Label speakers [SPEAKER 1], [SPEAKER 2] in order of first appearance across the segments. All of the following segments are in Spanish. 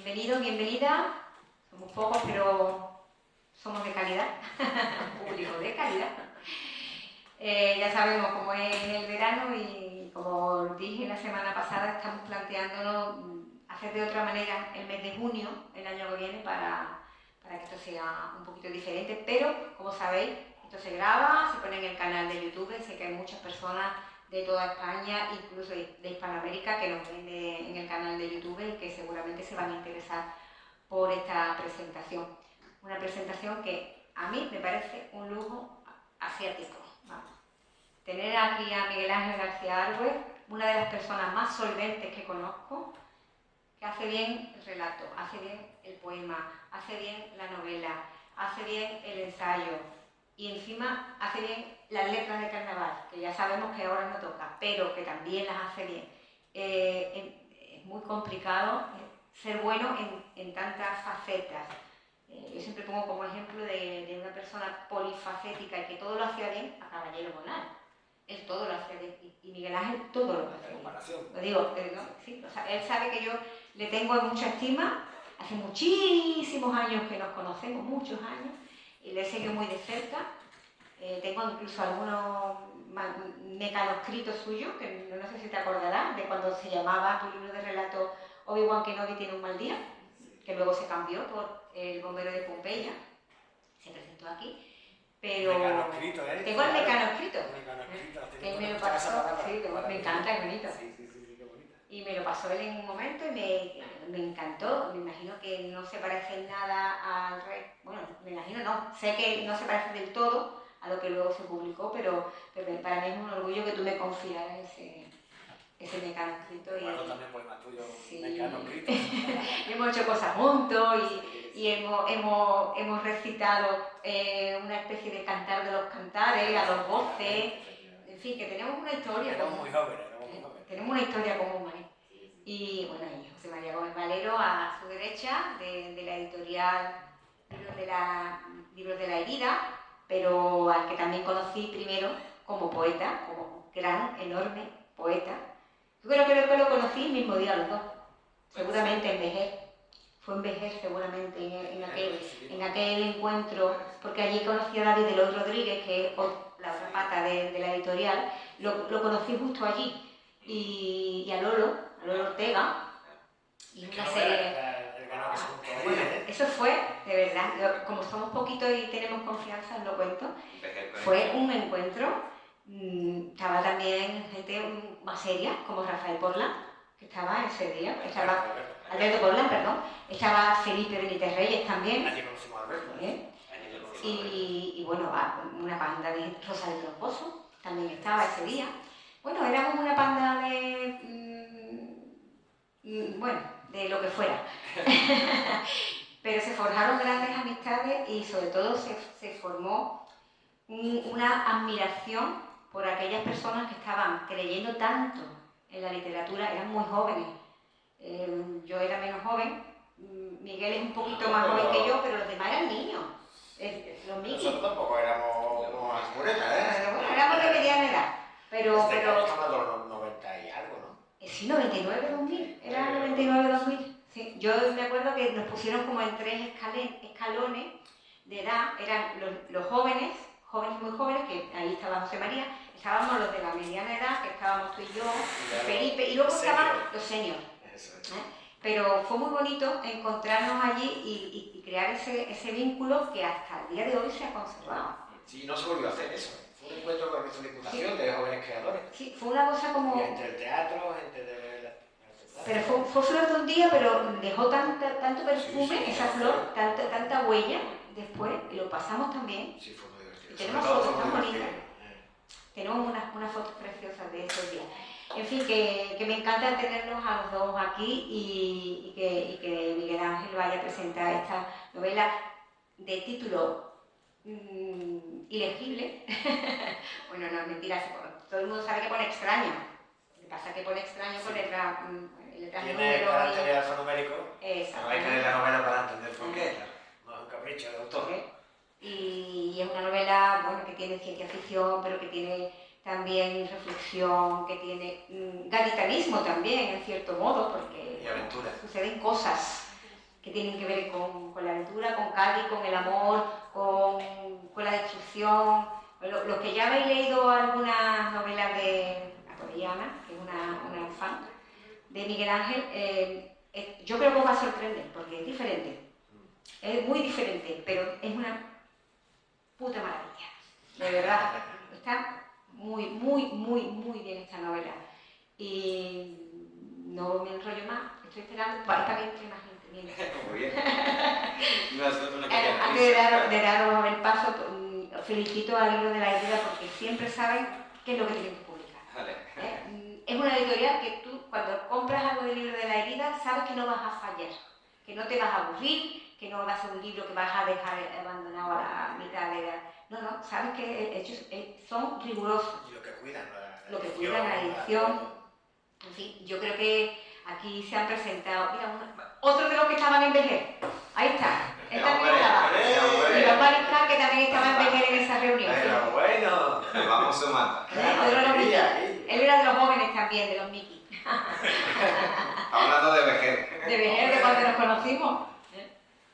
[SPEAKER 1] Bienvenido, bienvenida. Somos pocos, pero somos de calidad. Público de calidad. Ya sabemos cómo es el verano y, como dije la semana pasada, estamos planteándonos hacer de otra manera el mes de junio, el año que viene, para que esto sea un poquito diferente. Pero, como sabéis, esto se graba, se pone en el canal de YouTube. Sé que hay muchas personas de toda España, incluso de Hispanoamérica, que nos ven en el canal de YouTube y que seguramente se van a interesar por esta presentación. Una presentación que a mí me parece un lujo asiático. Vamos. Tener aquí a Miguel Ángel García Argüez, una de las personas más solventes que conozco, que hace bien el relato, hace bien el poema, hace bien la novela, hace bien el ensayo y encima hace bien las letras de carnaval, que ya sabemos que ahora no toca, pero que también las hace bien. Es muy complicado ser bueno en tantas facetas. Yo siempre pongo como ejemplo de una persona polifacética y que todo lo hacía bien a Caballero Bonal. Él todo lo hacía bien y Miguel Ángel todo lo hace bien. Lo digo, ¿no? Sí, o sea, él sabe que yo le tengo mucha estima. Hace muchísimos años que nos conocemos, muchos años, y le he seguido muy de cerca. Tengo incluso algunos mecanoscritos suyos, que no sé si te acordarás, de cuando se llamaba tu libro de relato Obi-Wan Kenobi tiene un mal día, que luego se cambió por El bombero de Pompeya, se presentó aquí. Pero
[SPEAKER 2] mecanoscrito,
[SPEAKER 1] tengo el mecanoscrito.
[SPEAKER 2] Que
[SPEAKER 1] me lo pasó, sí, me encanta, es bonito.
[SPEAKER 2] Sí, qué bonita.
[SPEAKER 1] Y me lo pasó él en un momento y me encantó. Me imagino que no se parece en nada al rey. Bueno, me imagino no. Sé que no se parece del todo a lo que luego se publicó, pero para mí es un orgullo que tú me confías ese mecanoscrito.
[SPEAKER 2] Bueno, también poemas tuyos,
[SPEAKER 1] sí.
[SPEAKER 2] mecanoscritos.
[SPEAKER 1] Hemos hecho cosas juntos y hemos recitado una especie de cantar de los cantares, a los voces. En fin, que tenemos una historia.
[SPEAKER 2] Éramos muy jóvenes.
[SPEAKER 1] Tenemos una historia común, ¿eh? Y bueno, y José María Gómez Valero a su derecha, de la editorial Libros de la Herida, pero al que también conocí primero como poeta, como gran, enorme poeta. Yo creo que lo conocí el mismo día los dos, seguramente en Vejer. Fue en Vejer seguramente en aquel encuentro, porque allí conocí a David Eloy Rodríguez, que es la otra pata de la editorial, lo conocí justo allí. Y a Lolo Ortega, y una serie. Bueno, eso fue, de verdad, como somos poquitos y tenemos confianza, os lo cuento, fue un encuentro. Estaba también gente más seria, como Rafael Porla, que estaba ese día, estaba Alberto Porla, perdón, estaba Felipe Benítez Reyes también.
[SPEAKER 2] Allí conocimos a Alberto.
[SPEAKER 1] Y bueno, una banda de Rosa de Troncoso también estaba ese día. Bueno, éramos una banda de lo que fuera. Pero se forjaron grandes amistades y sobre todo se formó una admiración por aquellas personas que estaban creyendo tanto en la literatura. Eran muy jóvenes. Yo era menos joven. Miguel es un poquito más joven que yo, pero los demás eran niños.
[SPEAKER 2] Nosotros tampoco éramos más morenas,
[SPEAKER 1] Bueno, éramos de mediana edad. Pero
[SPEAKER 2] estamos de los 90 y algo, ¿no?
[SPEAKER 1] Sí, 99-2000, era 99-2000. Sí. Yo me acuerdo que nos pusieron como en 3 escalones de edad. Eran los jóvenes muy jóvenes, que ahí estaba José María, estábamos los de la mediana edad, que estábamos tú y yo, Felipe, y luego estaban los seniors. Pero fue muy bonito encontrarnos allí y crear ese vínculo que hasta el día de hoy se ha conservado.
[SPEAKER 2] Sí, no se volvió a hacer eso. Fue un encuentro con nuestra diputación de jóvenes creadores.
[SPEAKER 1] Sí, fue una cosa como...
[SPEAKER 2] Y entre el teatro, gente de...
[SPEAKER 1] Pero fue flor de un día, pero dejó tanto perfume, esa flor, tanta huella después, y lo pasamos también.
[SPEAKER 2] Sí, fue muy divertido.
[SPEAKER 1] Y tenemos fotos tan bonitas. Tenemos unas fotos preciosas de esos días. En fin, que me encanta tenerlos a los dos aquí y que Miguel Ángel vaya a presentar esta novela de título ilegible. Bueno, no, mentira, todo el mundo sabe que pone extraño. Lo que pasa es que pone extraño con letras
[SPEAKER 2] tiene carácter alfanumérico.
[SPEAKER 1] Exacto.
[SPEAKER 2] No hay que leer la novela para entender por qué. No es un capricho de autor.
[SPEAKER 1] Y es una novela, bueno, que tiene ciencia ficción, pero que tiene también reflexión, que tiene gaditanismo también, en cierto modo, porque
[SPEAKER 2] y aventura.
[SPEAKER 1] Suceden cosas que tienen que ver con la aventura, con Cádiz, con el amor, con la destrucción. Los que ya habéis leído algunas novelas de Torrellana, que es una fan, de Miguel Ángel, yo creo que os va a sorprender, porque es diferente. Es muy diferente, pero es una puta maravilla. De verdad. Está muy bien esta novela. Y no me enrollo más, estoy esperando para que entre más gente.
[SPEAKER 2] Muy bien.
[SPEAKER 1] Antes de daros el paso, felicito al Libro de la Herida porque siempre saben qué es lo que tienen que publicar.
[SPEAKER 2] Vale.
[SPEAKER 1] Es una editorial que tú, cuando compras algo del Libro de la Herida, sabes que no vas a fallar, que no te vas a aburrir, que no va a ser un libro que vas a dejar abandonado a la mitad de la... No, sabes que ellos son rigurosos.
[SPEAKER 2] Y lo que cuidan,
[SPEAKER 1] la edición. En fin, yo creo que aquí se han presentado... Mira, otro de los que estaban en Vejer. Ahí está. Esta me gustaba. Y los Mariscal, que también estaban en Vejer en esa reunión.
[SPEAKER 2] Pero bueno, nos vamos sumando.
[SPEAKER 1] Él era de los jóvenes también, de los Mickey.
[SPEAKER 2] Hablando de Vejer.
[SPEAKER 1] De Vejer, de cuando nos conocimos.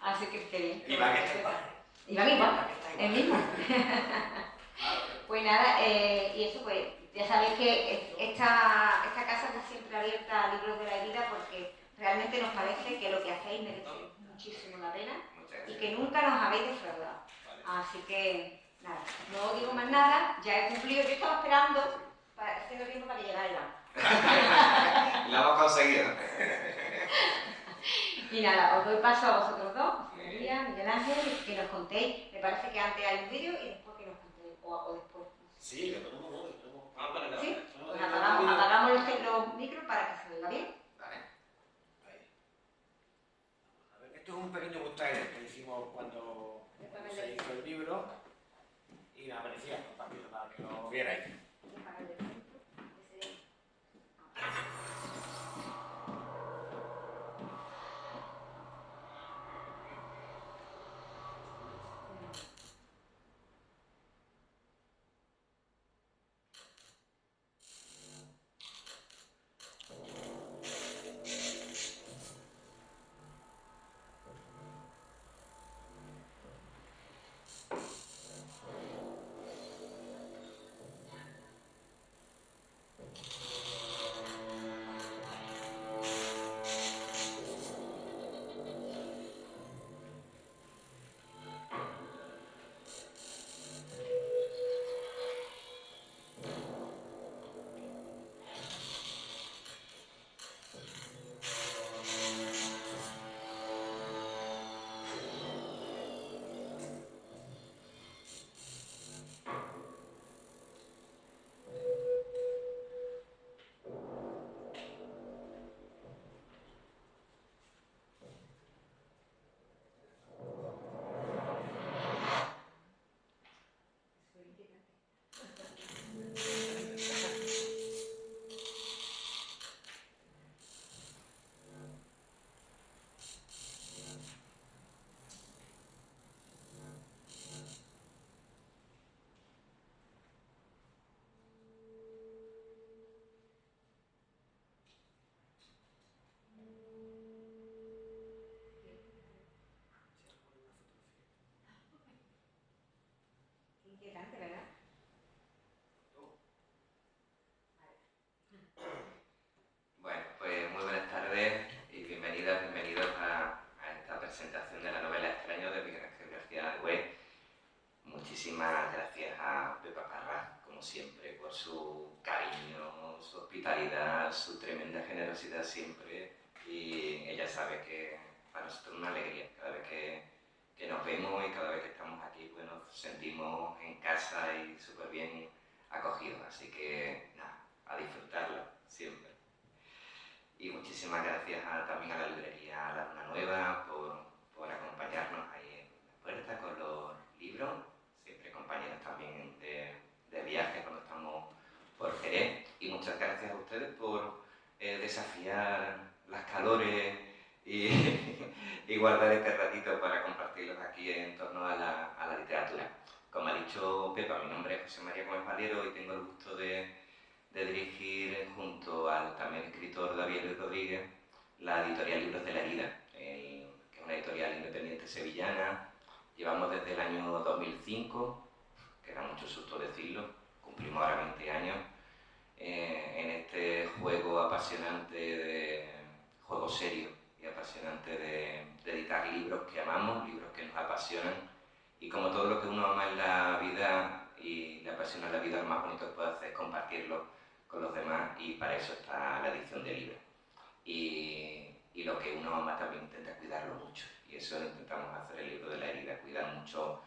[SPEAKER 1] Así que qué bien.
[SPEAKER 2] Iván está igual.
[SPEAKER 1] Iván igual, el mismo. Pues nada, y eso pues, ya sabéis que esta casa está siempre abierta a Libros de la Herida porque realmente nos parece que lo que hacéis merece muchísimo la pena y que nunca nos habéis defraudado. Así que nada, no digo más nada, ya he cumplido, yo estaba esperando, haciendo tiempo para que llegara Iván.
[SPEAKER 2] Lo hemos conseguido.
[SPEAKER 1] Y nada, os doy paso a vosotros dos, María, Miguel Ángel, que nos contéis. Me parece que antes hay un vídeo y después que nos contéis, o después.
[SPEAKER 2] Sí, lo tenemos.
[SPEAKER 1] ¿Sí? Pues apagamos los micros para que se oiga bien.
[SPEAKER 2] Vale. Ahí. A ver, esto es un pequeño book trailer que hicimos cuando se hizo el libro y me aparecía compartido para que lo vierais.
[SPEAKER 1] Inquietante, ¿verdad?
[SPEAKER 3] Bueno, pues muy buenas tardes y bienvenidos a esta presentación de la novela Extraño de Miguel Ángel García Agüé. Muchísimas gracias a Pepa Parra, como siempre, por su cariño, su hospitalidad, su tremenda generosidad siempre. Y ella sabe que para nosotros es una alegría cada vez que nos vemos y cada vez que estamos aquí, pues nos sentimos en casa y súper bien acogidos. Así que nada, a disfrutarlo siempre. Y muchísimas gracias también a la librería La Luna Nueva por acompañarnos ahí en la puerta con los libros, siempre compañeros también de viaje cuando estamos por Jerez. Y muchas gracias a ustedes por desafiar las calores y guardar este ratito para compartirlos aquí en torno a la literatura. Como ha dicho Pepa, mi nombre es José María Gómez Valero y tengo el gusto de dirigir junto al también escritor David Luis Rodríguez la editorial Libros de la Herida, que es sevillana. Llevamos desde el año 2005, que da mucho susto decirlo, cumplimos ahora 20 años, en este juego apasionante, juego serio y apasionante de editar libros que amamos, libros que nos apasionan, y como todo lo que uno ama en la vida y le apasiona la vida, lo más bonito que puede hacer es compartirlo con los demás, y para eso está la edición de libros. Y lo que uno ama también intenta cuidarlo mucho, y eso intentamos hacer el libro de la herida, cuidar mucho,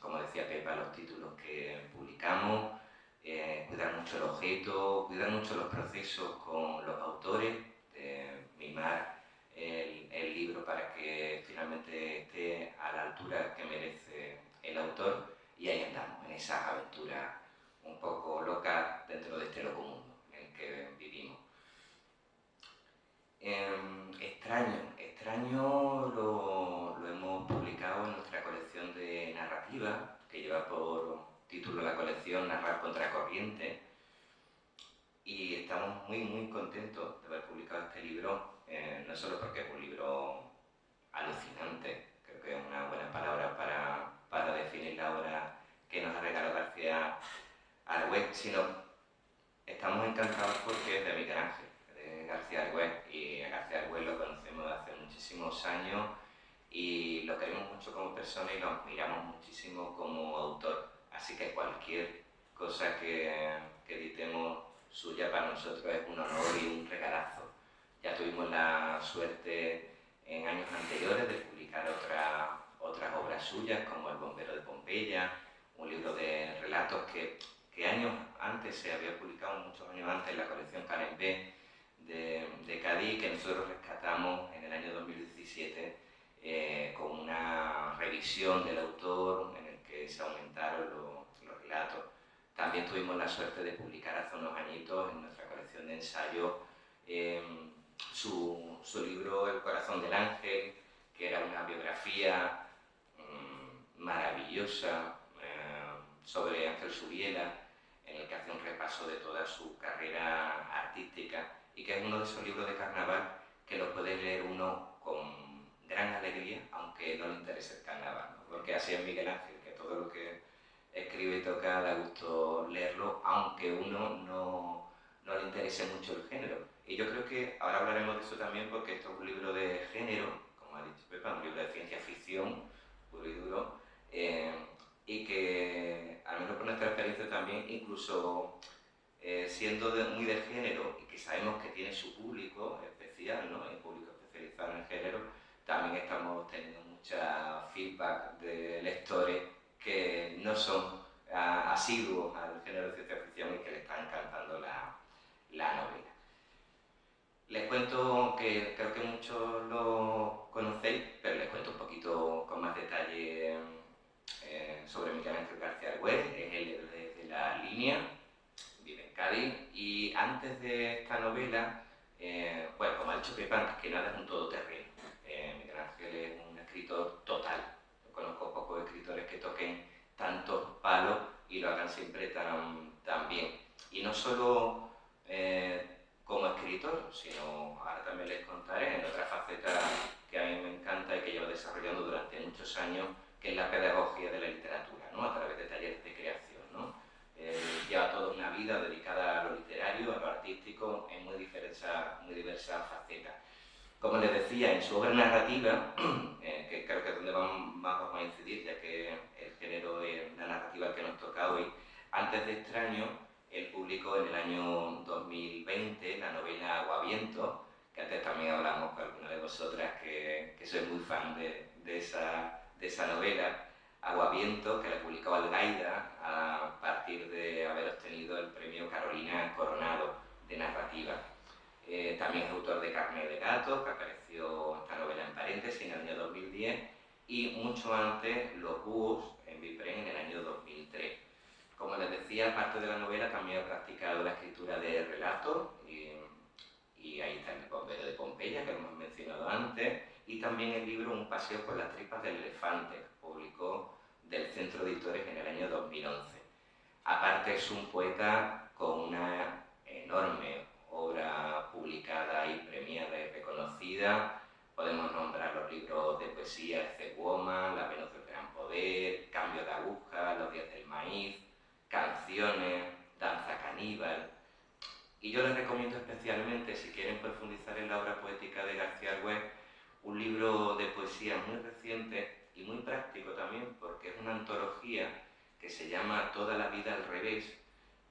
[SPEAKER 3] como decía Pepa, los títulos que publicamos, cuidar mucho el objeto, cuidar mucho los procesos con los autores, mimar el libro para que finalmente esté a la altura que merece el autor, y ahí andamos, en esa aventura un poco loca dentro de este loco mundo en el que vivimos. Extraño lo hemos publicado en nuestra colección de narrativa, que lleva por título la colección Narrar Contracorriente, y estamos muy contentos de haber publicado este libro, no solo porque es un libro alucinante, creo que es una buena palabra para definir la obra que nos ha regalado García Argüez, sino estamos encantados porque es de Miguel Ángel, de García Argüez, y a García Argüez lo conocemos de hace muchísimos años y lo queremos mucho como persona y lo admiramos muchísimo como autor, así que cualquier cosa que editemos suya para nosotros es un honor y un regalazo. Ya tuvimos la suerte en años anteriores de publicar otras obras suyas, como El bombero de Pompeya, un libro de relatos que años antes se había publicado, muchos años antes, en la colección Karen B de Cádiz, que nosotros rescatamos en el año 2017 con una revisión del autor en el que se aumentaron los relatos. También tuvimos la suerte de publicar hace unos añitos en nuestra colección de ensayos su libro El corazón del ángel, que era una biografía maravillosa sobre Ángel Subiela, en el que hace un repaso de toda su carrera artística, y que es uno de esos libros de carnaval que lo puede leer uno con gran alegría, aunque no le interese el carnaval, ¿no? Porque así es Miguel Ángel, que todo lo que escribe y toca da gusto leerlo, aunque uno no le interese mucho el género. Y yo creo que ahora hablaremos de eso también, porque esto es un libro de género, como ha dicho Pepa, un libro de ciencia ficción, puro y duro, y que, al menos por nuestra experiencia también, incluso siendo muy de género y que sabemos que tiene su público especial, ¿no? El público especializado en el género, también estamos teniendo mucha feedback de lectores que no son asiduos al género de ciencia ficción y que le está encantando la novela. Les cuento que creo que muchos lo conocéis, pero les cuento un poquito con más detalle sobre Miguel Ángel García Argüez. Es el de La Línea, vive en Cádiz, y antes de esta novela, bueno, como ha dicho Pepa, antes que nada es un todoterreno. Miguel Ángel es un escritor total. Yo conozco pocos escritores que toquen tantos palos y lo hagan siempre tan bien. Y no solo como escritor, sino ahora también les contaré en otra faceta que a mí me encanta y que llevo desarrollando durante muchos años, que es la pedagogía de la literatura, ¿no? A través de talleres de creación, ¿no? Lleva toda una vida dedicada a lo literario, a lo artístico, en muy diversas facetas. Como les decía, en su obra narrativa, que creo que es donde más vamos a incidir, ya que el género es la narrativa que nos toca hoy, Antes de extraño, él publicó en el año 2020 la novela Aguavientos, que antes también hablamos con alguna de vosotras que sois muy fan de esa novela, Aguavientos, que la publicó Algaida a partir de haber obtenido el premio Carolina Coronado de narrativa. También es autor de Carne de Gato, que apareció esta novela en paréntesis en el año 2010, y mucho antes Los Búhos en Vipren en el año 2003. Como les decía, aparte de la novela también ha practicado la escritura de relatos, y ahí está El bombero de Pompeya, que lo hemos mencionado antes, y también el libro Un paseo por las tripas del elefante, que publicó del Centro de Editores en el año 2011. Aparte es un poeta con una enorme obra publicada y premiada y reconocida Podemos nombrar los libros de poesía de C. Woman, La Venus del Gran Poder, Cambio de Aguja, Los Días del Maíz, Canciones, Danza Caníbal. Y yo les recomiendo especialmente, si quieren profundizar en la obra poética de García Argüés, un libro de poesía muy reciente y muy práctico también, porque es una antología que se llama Toda la vida al revés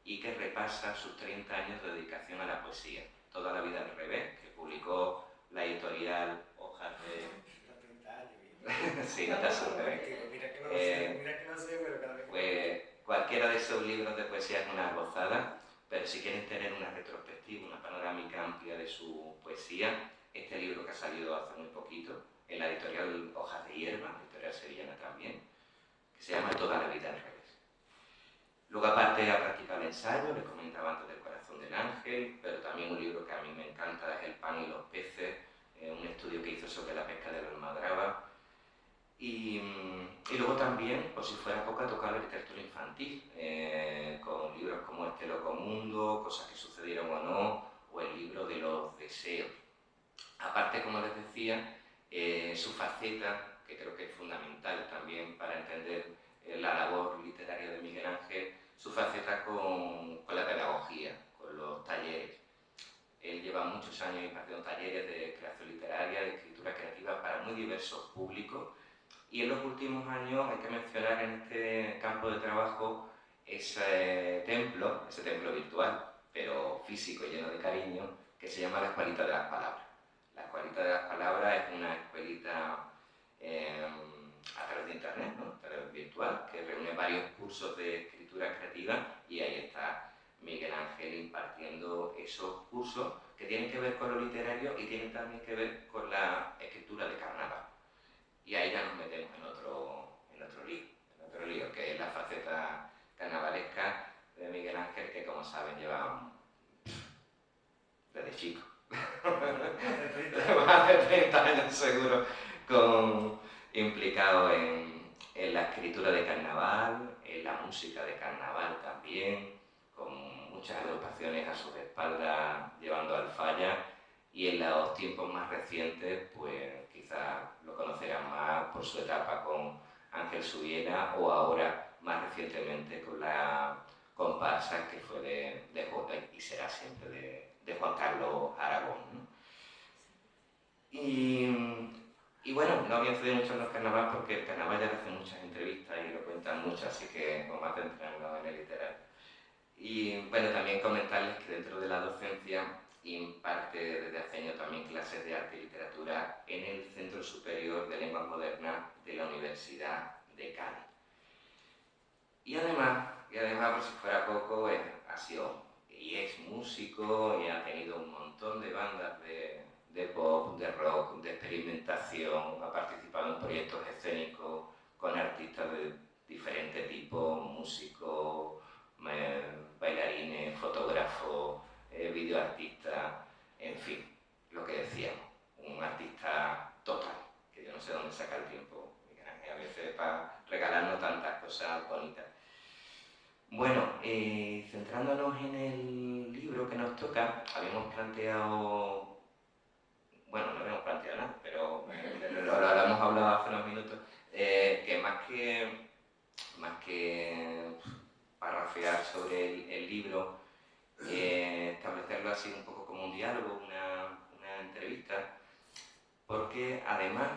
[SPEAKER 3] y que repasa sus 30 años de dedicación a la poesía. Toda la vida al revés, que publicó la editorial Hojas de... Sí, no te asustes.
[SPEAKER 2] Mira que no sé, pero cada vez que...
[SPEAKER 3] Pues cualquiera de esos libros de poesía es una gozada, pero si quieren tener una retrospectiva, una panorámica amplia de su poesía, este libro que ha salido hace muy poquito, en la editorial Hojas de Hierba, editorial sevillana también, que se llama Toda la vida al revés. Luego aparte ha practicado el ensayo, les comentaba antes del Corazón del Ángel, pero también un libro que a mí me encanta es El pan y los peces, un estudio que hizo sobre la pesca de la almadraba. Y luego también, por si fuera poco, ha tocado la literatura infantil, con libros como Este loco mundo, Cosas que sucedieron o no, o el libro de los deseos. Aparte, como les decía, su faceta, que creo que es fundamental también para entender la labor literaria de Miguel Ángel, su faceta con la pedagogía, con los talleres. Él lleva muchos años impartiendo talleres de creación literaria, de escritura creativa para muy diversos públicos. Y en los últimos años hay que mencionar en este campo de trabajo ese templo virtual, pero físico y lleno de cariño, que se llama la Escuelita de las Palabras. La Escuelita de las Palabras es una escuelita a través de internet, ¿no? A través virtual, que reúne varios cursos de escritura creativa y ahí está Miguel Ángel impartiendo esos cursos que tienen que ver con lo literario y tienen también que ver con la escritura de carnaval. Y ahí ya nos metemos en otro lío, que es la faceta carnavalesca de Miguel Ángel, que como saben lleva desde chico, más de 30 años seguro, implicado en la escritura de carnaval, en la música de carnaval también, con muchas agrupaciones a sus espaldas llevando al falla. Y en los tiempos más recientes, pues quizás lo conocerán más por su etapa con Ángel Subiera o ahora más recientemente con la comparsa que fue de y será siempre de Juan Carlos Aragón, ¿no? Y bueno, no voy a incidir mucho en los carnavales porque el carnaval ya hace muchas entrevistas y lo cuentan mucho, así que vamos a centrarnos en el literario. Y bueno, también comentarles que dentro de la docencia imparte desde hace años también clases de arte y literatura en el Centro Superior de Lenguas Modernas de la Universidad de Cádiz. Y además por si fuera poco, ha sido y es músico y ha tenido un montón de bandas de pop, de rock, de experimentación, ha participado en proyectos escénicos con artistas de diferente tipo, músicos, bailarines, fotógrafos, videoartistas, en fin, lo que decíamos, un artista total, que yo no sé dónde saca el tiempo, a veces para regalarnos tantas cosas bonitas. Bueno, centrándonos en el libro que nos toca, habíamos planteado, bueno, no habíamos planteado nada, pero lo hemos hablado hace unos minutos, que más que parrafear sobre el libro, establecerlo así un poco como un diálogo, una entrevista, porque además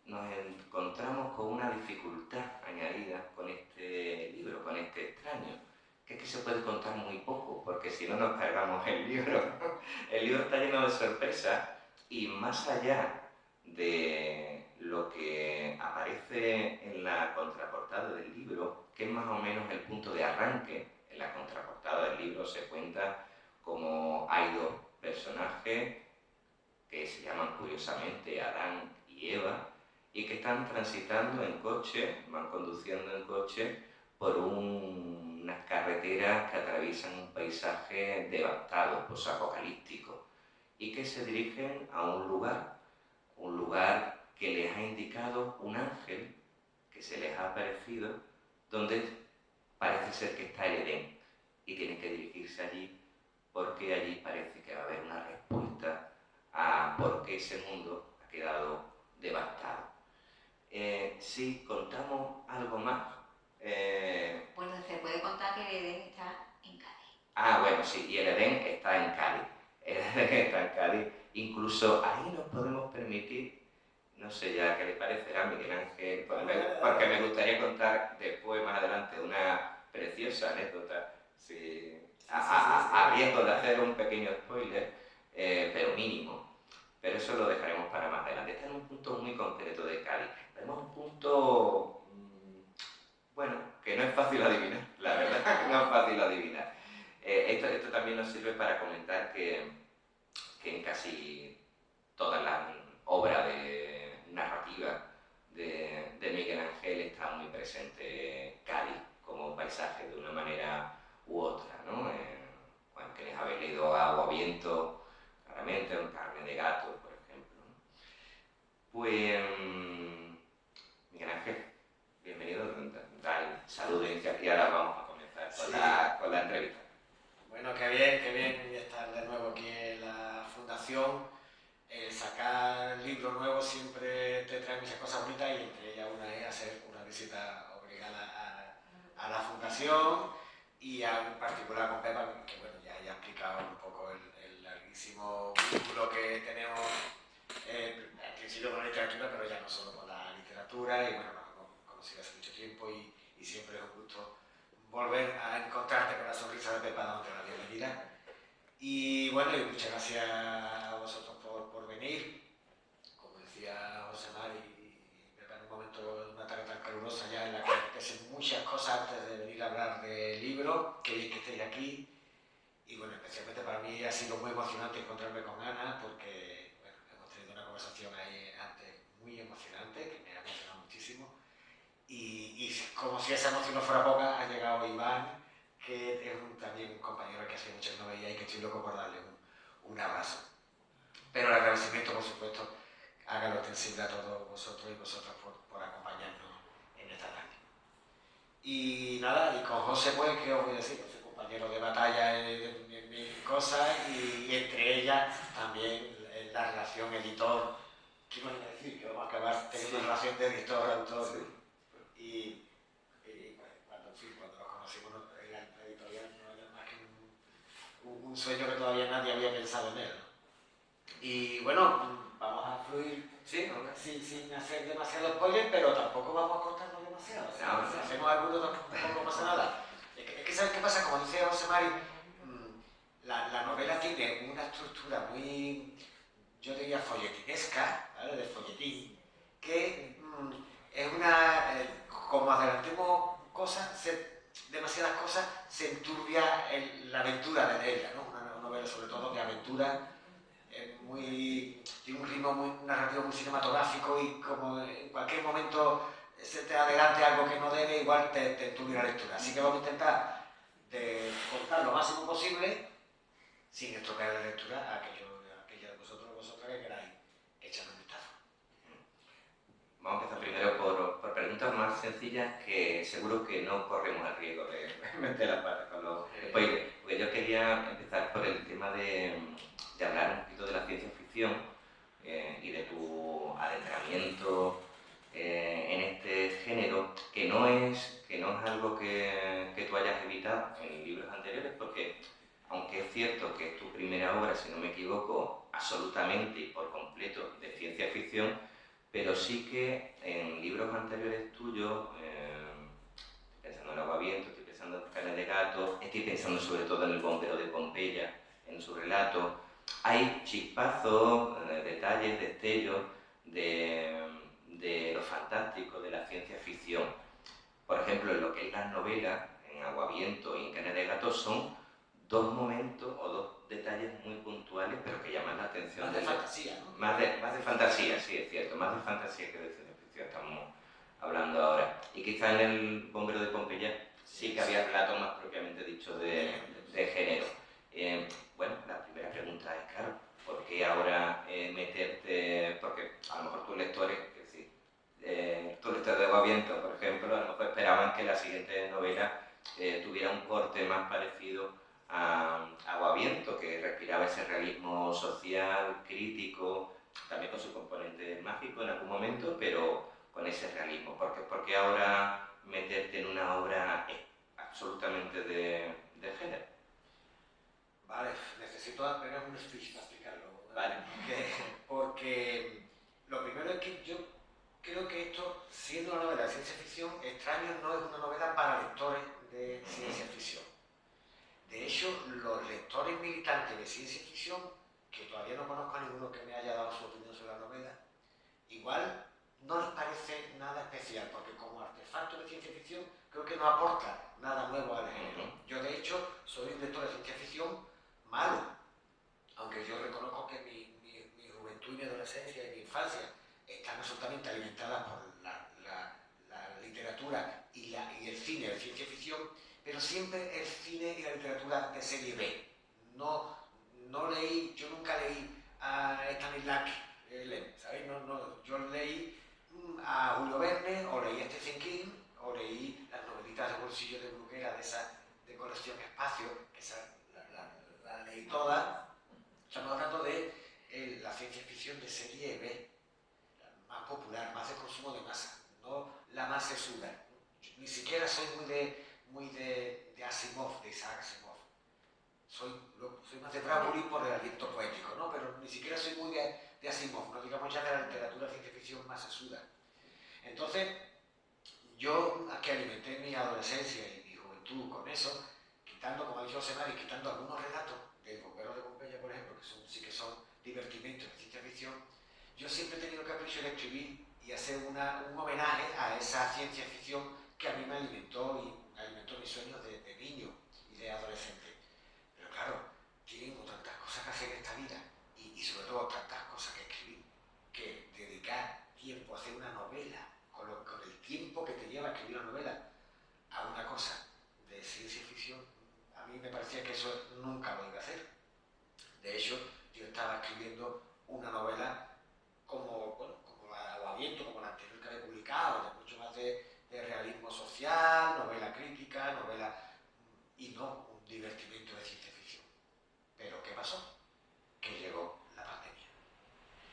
[SPEAKER 3] nos encontramos con una dificultad añadida con este libro, con este extraño, que es que se puede contar muy poco, porque si no nos cargamos el libro. El libro está lleno de sorpresas y más allá de lo que aparece en la contraportada del libro, que es más o menos el punto de arranque, en la contraportada del libro se cuenta como hay dos personajes que se llaman curiosamente Adán y Eva, y que están transitando en coche, van conduciendo en coche por unas carreteras que atraviesan un paisaje devastado, posapocalíptico, y que se dirigen a un lugar que les ha indicado un ángel que se les ha aparecido, donde parece ser que está el Edén, y tienen que dirigirse allí porque allí parece que va a haber una respuesta a por qué ese mundo quedado devastado. Si contamos algo más.
[SPEAKER 1] Bueno, se puede contar que el Edén está en Cádiz.
[SPEAKER 3] Ah, bueno, sí, y el Edén está en Cádiz. El Edén está en Cádiz. Incluso ahí nos podemos permitir, no sé ya qué le parecerá a Miguel Ángel, porque me gustaría contar después, más adelante, una preciosa anécdota, a riesgo de hacer un pequeño spoiler, pero mínimo. Pero eso lo dejaremos para más adelante. Está en un punto muy concreto de Cádiz. Tenemos un punto, bueno, que no es fácil adivinar, la verdad, no es fácil adivinar. Esto también nos sirve para comentar que en casi todas las obras de narrativa de Miguel Ángel está muy presente Cádiz como paisaje de una manera u otra, ¿no? Bueno, quienes habéis leído Aguaviento, claramente, o Carne de Gato, por ejemplo, ¿no? Pues, Miguel Ángel, bienvenido, da el saludo inicial y ahora vamos a comenzar con la entrevista.
[SPEAKER 2] Bueno, qué bien estar de nuevo aquí en la Fundación. Sacar libros nuevos siempre te trae muchas cosas bonitas y entre ellas una es hacer una visita obligada a la Fundación y en particular con Pepa, que bueno, ya ha explicado un poco el larguísimo vínculo que tenemos al principio con la literatura, pero ya no solo con la literatura y bueno, nos hemos conocido hace mucho tiempo y siempre es un gusto volver a encontrarte con la sonrisa de Pepa dándote la bienvenida. Y bueno, y muchas gracias a vosotros por venir. Como decía José Mari, y Pepa, en un momento, en una tarde tan calurosa ya en la que pensé muchas cosas antes de venir a hablar del libro, que bien que estéis aquí. Y bueno, especialmente para mí ha sido muy emocionante encontrarme con Ana porque bueno, hemos tenido una conversación ahí antes muy emocionante, que me ha emocionado muchísimo. Y como si esa emoción no fuera poca, ha llegado Iván, que es también un compañero que hace mucho que no veía y que estoy loco por darle un abrazo. Pero el agradecimiento, por supuesto, hágalo extensible a todos vosotros y vosotras por acompañarnos en esta tarde. Y nada, y con José, pues, ¿qué os voy a decir? Soy compañero de batalla en mis cosas y entre ellas también la relación editor. ¿Qué iba a decir? Que vamos a acabar teniendo una relación de editor-autor. Y cuando nos conocimos, la editorial no era más que un sueño que todavía nadie había pensado en él, ¿no? Y bueno, vamos a fluir sin hacer demasiado spoiler, pero tampoco vamos a cortarnos demasiado. Si hacemos alguno tampoco pasa nada. Es que ¿sabes qué pasa? Como decía José Mari, la novela tiene una estructura muy, yo diría, folletinesca, ¿vale? De folletín, que es una, como adelantemos demasiadas cosas, se enturbia la aventura de leerla, ¿no? Una novela sobre todo de aventura, tiene un ritmo muy narrativo, muy cinematográfico y como en cualquier momento se te adelante algo que no debe, igual te enturbia la lectura. Así que vamos a intentar de contar lo máximo posible sin estropear la lectura a aquella de vosotras que queráis echar un vistazo.
[SPEAKER 3] Vamos a empezar primero por preguntas más sencillas que seguro que no corremos el riesgo de meter la pata con los spoilers. Porque yo quería empezar por el tema de hablar un poquito de la ciencia ficción y de tu adentramiento en este género, que no es algo que tú hayas evitado en libros anteriores, porque aunque es cierto que es tu primera obra, si no me equivoco, absolutamente y por completo de ciencia ficción, pero sí que en libros anteriores tuyos, estoy pensando en Aguaviento, estoy pensando en Carne de Gato, estoy pensando sobre todo en El bombero de Pompeya, en su relato, hay chispazos, detalles, destellos de lo fantástico, de la ciencia ficción. Por ejemplo, en lo que es las novelas, en Aguaviento y en Carne de Gato, son dos momentos o dos detalles muy puntuales, pero que llaman la atención.
[SPEAKER 2] Más de fantasía, ¿no?
[SPEAKER 3] Más de fantasía, sí, es cierto, más de fantasía que de ciencia ficción estamos hablando ahora. Y quizá en El bombero de Pompeya sí que había relatos más propiamente dicho de género. Bueno, la primera pregunta es, claro, ¿por qué ahora meterte? Porque a lo mejor tus lectores, tus lectores de Aguaviento, por ejemplo, a lo mejor esperaban que la siguiente novela tuviera un corte más parecido a Aguaviento, que respiraba ese realismo social, crítico, también con su componente absolutamente mágico en algún momento, pero con ese realismo. Porque ahora meterte en una obra absolutamente de género.
[SPEAKER 2] Vale, necesito apenas un speech para explicarlo.
[SPEAKER 3] Vale.
[SPEAKER 2] Porque lo primero es que yo creo que esto, siendo una novela de ciencia ficción, Extraños no es una novela para lectores de ciencia ficción. De hecho, los lectores militantes de ciencia ficción, que todavía no conozco a ninguno que me haya dado su opinión sobre la novela, igual no les parece nada especial, porque como artefacto de ciencia ficción creo que no aporta nada nuevo al género. Yo, de hecho, soy un lector de ciencia ficción malo, aunque yo reconozco que mi juventud y mi adolescencia y mi infancia están absolutamente alimentadas por la literatura y el cine de ciencia ficción, pero siempre el cine y la literatura de serie B. Yo nunca leí a Stanisław Lem, ¿sabéis? Yo leí a Julio Verne, o leí a Stephen King, o leí las novelitas de bolsillo de Bruguera de colección Espacio, que la leí todas. Estamos hablando de la ciencia ficción de serie B, más popular, más de consumo de masa, no la más sesuda. Ni siquiera soy muy de Asimov, de Isaac Asimov. Soy más de Bradbury por el aliento poético, ¿no? Pero ni siquiera soy muy de Asimov, no digamos ya de la literatura de ciencia ficción más sesuda. Entonces, yo que alimenté mi adolescencia y mi juventud con eso, quitando, como ha dicho José Mari, quitando algunos relatos del Bombero de Pompeya, por ejemplo, que sí que son divertimentos de ciencia ficción, yo siempre he tenido el capricho de escribir y hacer un homenaje a esa ciencia ficción que a mí me alimentó mis sueños de niño y de adolescente. Pero claro, tengo tantas cosas que hacer en esta vida y sobre todo tantas cosas que escribir, que dedicar tiempo a hacer una novela, con el tiempo que te lleva a escribir una novela, a una cosa de ciencia ficción, a mí me parecía que eso nunca lo iba a hacer. De hecho, yo estaba escribiendo una novela como la Aviento, como la anterior que había publicado, de mucho más de realismo social, novela crítica, y no un divertimento de ciencia ficción. Pero ¿qué pasó? Que llegó la pandemia.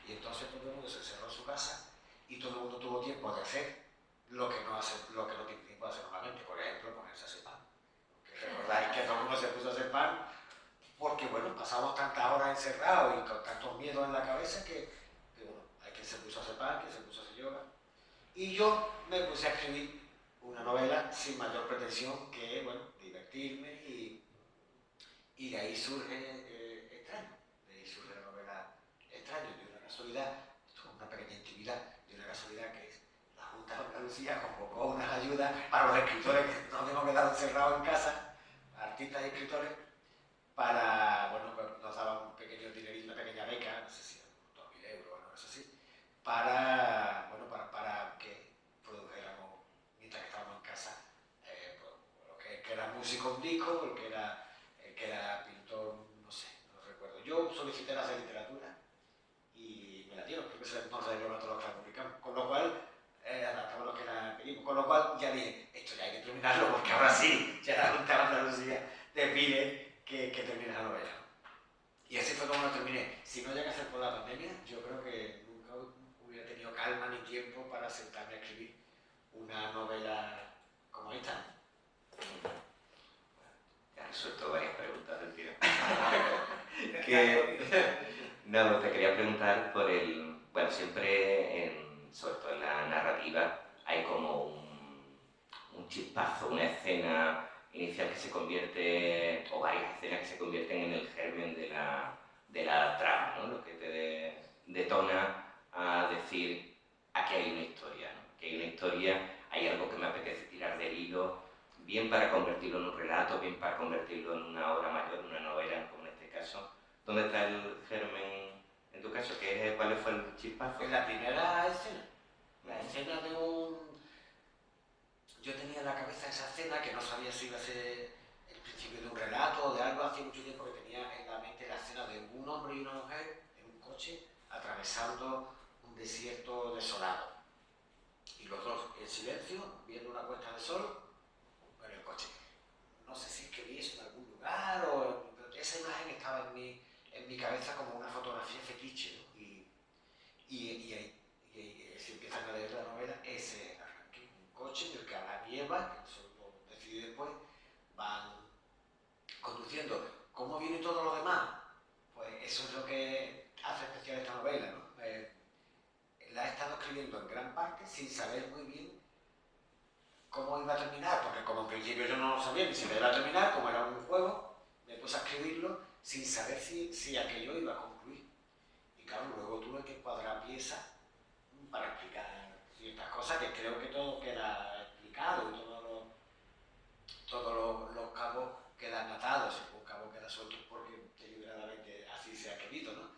[SPEAKER 2] Y entonces todo el mundo se encerró en su casa y todo el mundo tuvo tiempo de hacer lo que no tiene tiempo de hacer normalmente, por ejemplo, ponerse a hacer pan. Que recordáis que todo el mundo se puso a hacer pan porque, bueno, pasamos tantas horas encerrados y con tantos miedos en la cabeza que bueno, hay quien se puso a hacer pan, quien se puso a hacer yoga. Y yo me puse a escribir una novela sin mayor pretensión que, bueno, divertirme y de ahí surge Extraño. De ahí surge la novela Extraño, de una casualidad, esto es una pequeña intimidad, de una casualidad que es la Junta de Andalucía convocó unas ayudas para los escritores que nos hemos quedado encerrados en casa, artistas y escritores, para, bueno, pues nos daban un pequeño dinerito, una pequeña beca, no sé si 2.000 euros o algo así, para que produjéramos, mientras que estábamos en casa, pues, que era músico un disco, el que era pintor, no sé, no recuerdo. Yo solicité las de literatura y me la dieron, creo que se nos dieron a todos los que la publicamos, con lo cual, adaptamos lo que la pedimos, con lo cual ya dije, esto ya hay que terminarlo porque ahora sí, ya la Junta de Andalucía te pide que termines la novela. Y así fue como la terminé. Si no llega a ser por la pandemia, yo creo que nunca hubiera tenido calma ni tiempo para sentarme a escribir una novela como esta.
[SPEAKER 3] Te han resuelto varias preguntas del tío. No, te quería preguntar por bueno, siempre, sobre todo en la narrativa, hay como un chispazo, una escena inicial que se convierte, o varias escenas que se convierten en el germen de la trama, ¿no? Lo que te detona a decir, aquí hay una historia, ¿no? Aquí hay una historia, hay algo que me apetece tirar del hilo, bien para convertirlo en un relato, bien para convertirlo en una obra mayor, en una novela, como en este caso. ¿Dónde está el germen, en tu caso? ¿Cuál fue el chispazo?
[SPEAKER 2] En la primera escena, la escena de yo tenía en la cabeza esa escena que no sabía si iba a ser el principio de un relato o de algo. Hacía mucho tiempo que tenía en la mente la escena de un hombre y una mujer en un coche atravesando un desierto desolado. Y los dos en silencio, viendo una puesta de sol en el coche. No sé si es que vi eso en algún lugar pero esa imagen estaba en mi cabeza como una fotografía fetiche, ¿no? Si empiezan a leer la novela, ese arranque, un coche en el que habrá nieva, que eso lo decidí después, van conduciendo. ¿Cómo viene todo lo demás? Pues eso es lo que hace especial esta novela, ¿no? La he estado escribiendo en gran parte sin saber muy bien cómo iba a terminar, porque como en principio yo no sabía ni si me iba a terminar, como era un juego, me puse a escribirlo sin saber si aquello iba a concluir. Y claro, luego tuve que cuadrar piezas para explicar ciertas cosas que creo que todo queda explicado y todos los cabos quedan atados, si algún cabo queda suelto porque deliberadamente así se ha querido, ¿no?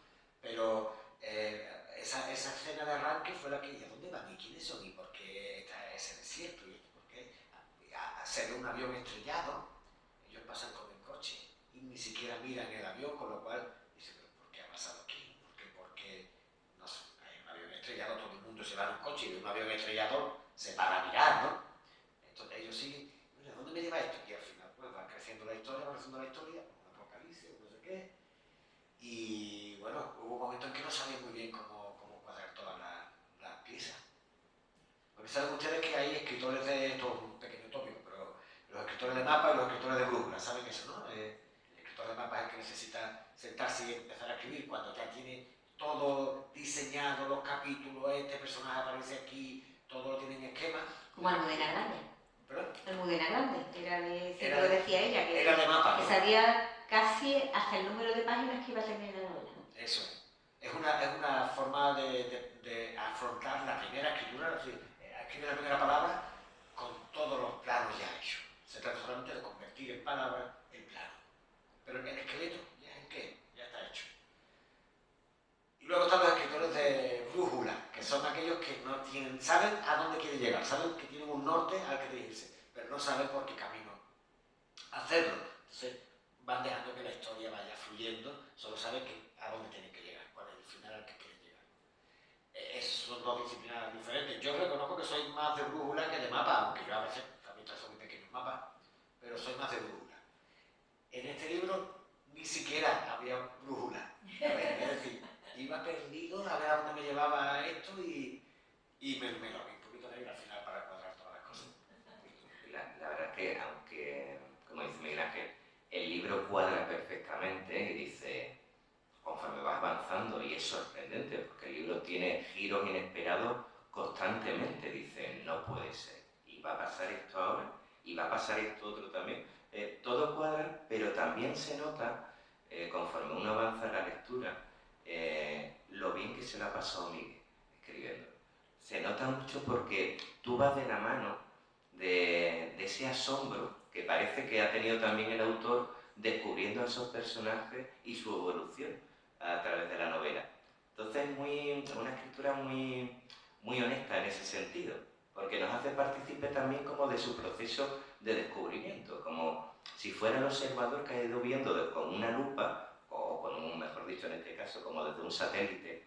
[SPEAKER 2] Pero esa escena de arranque fue la que dije, ¿dónde van y quiénes son y por qué está ese desierto? ¿Y por qué se ve un avión estrellado? Ellos pasan con el coche y ni siquiera miran el avión, con lo cual dicen, ¿pero por qué ha pasado aquí? Porque no sé, hay un avión estrellado, todo el mundo se va en un coche y de un avión estrellado se para a mirar, ¿no? Entonces ellos siguen, mira, ¿dónde me lleva esto? Y al final pues va creciendo la historia, un apocalipsis, no sé qué. Y bueno, hubo un momento en que no sabía muy bien cómo cuadrar todas las piezas. Porque saben ustedes que hay escritores de, esto es un pequeño tópico, pero los escritores de mapas y los escritores de brújula, ¿saben eso, no? El escritor de mapas es el que necesita sentarse y empezar a escribir cuando ya tiene todo diseñado, los capítulos, este personaje aparece aquí, todo lo tiene en esquema.
[SPEAKER 1] Como Almudena Grande.
[SPEAKER 2] ¿Perdón?
[SPEAKER 1] Almudena Grande, lo decía ella, que
[SPEAKER 2] era de mapa,
[SPEAKER 1] que
[SPEAKER 2] ¿no?
[SPEAKER 1] sabía casi hasta el número de páginas que iba a tener la novela.
[SPEAKER 2] Eso es. Es una forma de afrontar la primera escritura, es decir, escribir la primera palabra con todos los planos ya hechos. Se trata solamente de convertir en palabra el plano. Pero el esqueleto, ¿ya en qué? Ya está hecho. Y luego están los escritores de brújula, que son aquellos que no tienen, saben a dónde quieren llegar, saben que tienen un norte al que dirigirse, pero no saben por qué camino hacerlo. Entonces van dejando que la historia vaya fluyendo, solo saben a dónde tienen que llegar, cuál es el final al que quieren llegar. Son dos disciplinas diferentes. Yo reconozco que soy más de brújula que de mapa, aunque yo a veces también trazo muy pequeños mapas, pero soy más de brújula. En este libro ni siquiera había brújula. Es decir, iba perdido a ver a dónde me llevaba esto y me lo vi un poquito de ir al final para cuadrar todas las cosas.
[SPEAKER 3] La verdad es que, aunque, como dice Miguel Ángel, el libro cuadra perfectamente y dice, conforme vas avanzando, y es sorprendente, porque el libro tiene giros inesperados constantemente, dice, no puede ser, y va a pasar esto ahora, y va a pasar esto otro también. Todo cuadra, pero también se nota, conforme uno avanza en la lectura, lo bien que se le ha pasado a Miguel escribiendo. Se nota mucho porque tú vas de la mano de ese asombro que parece que ha tenido también el autor descubriendo a esos personajes y su evolución a través de la novela. Entonces es una escritura muy honesta en ese sentido, porque nos hace partícipe también como de su proceso de descubrimiento, como si fuera el observador que ha ido viendo con una lupa, o con un, mejor dicho en este caso, como desde un satélite,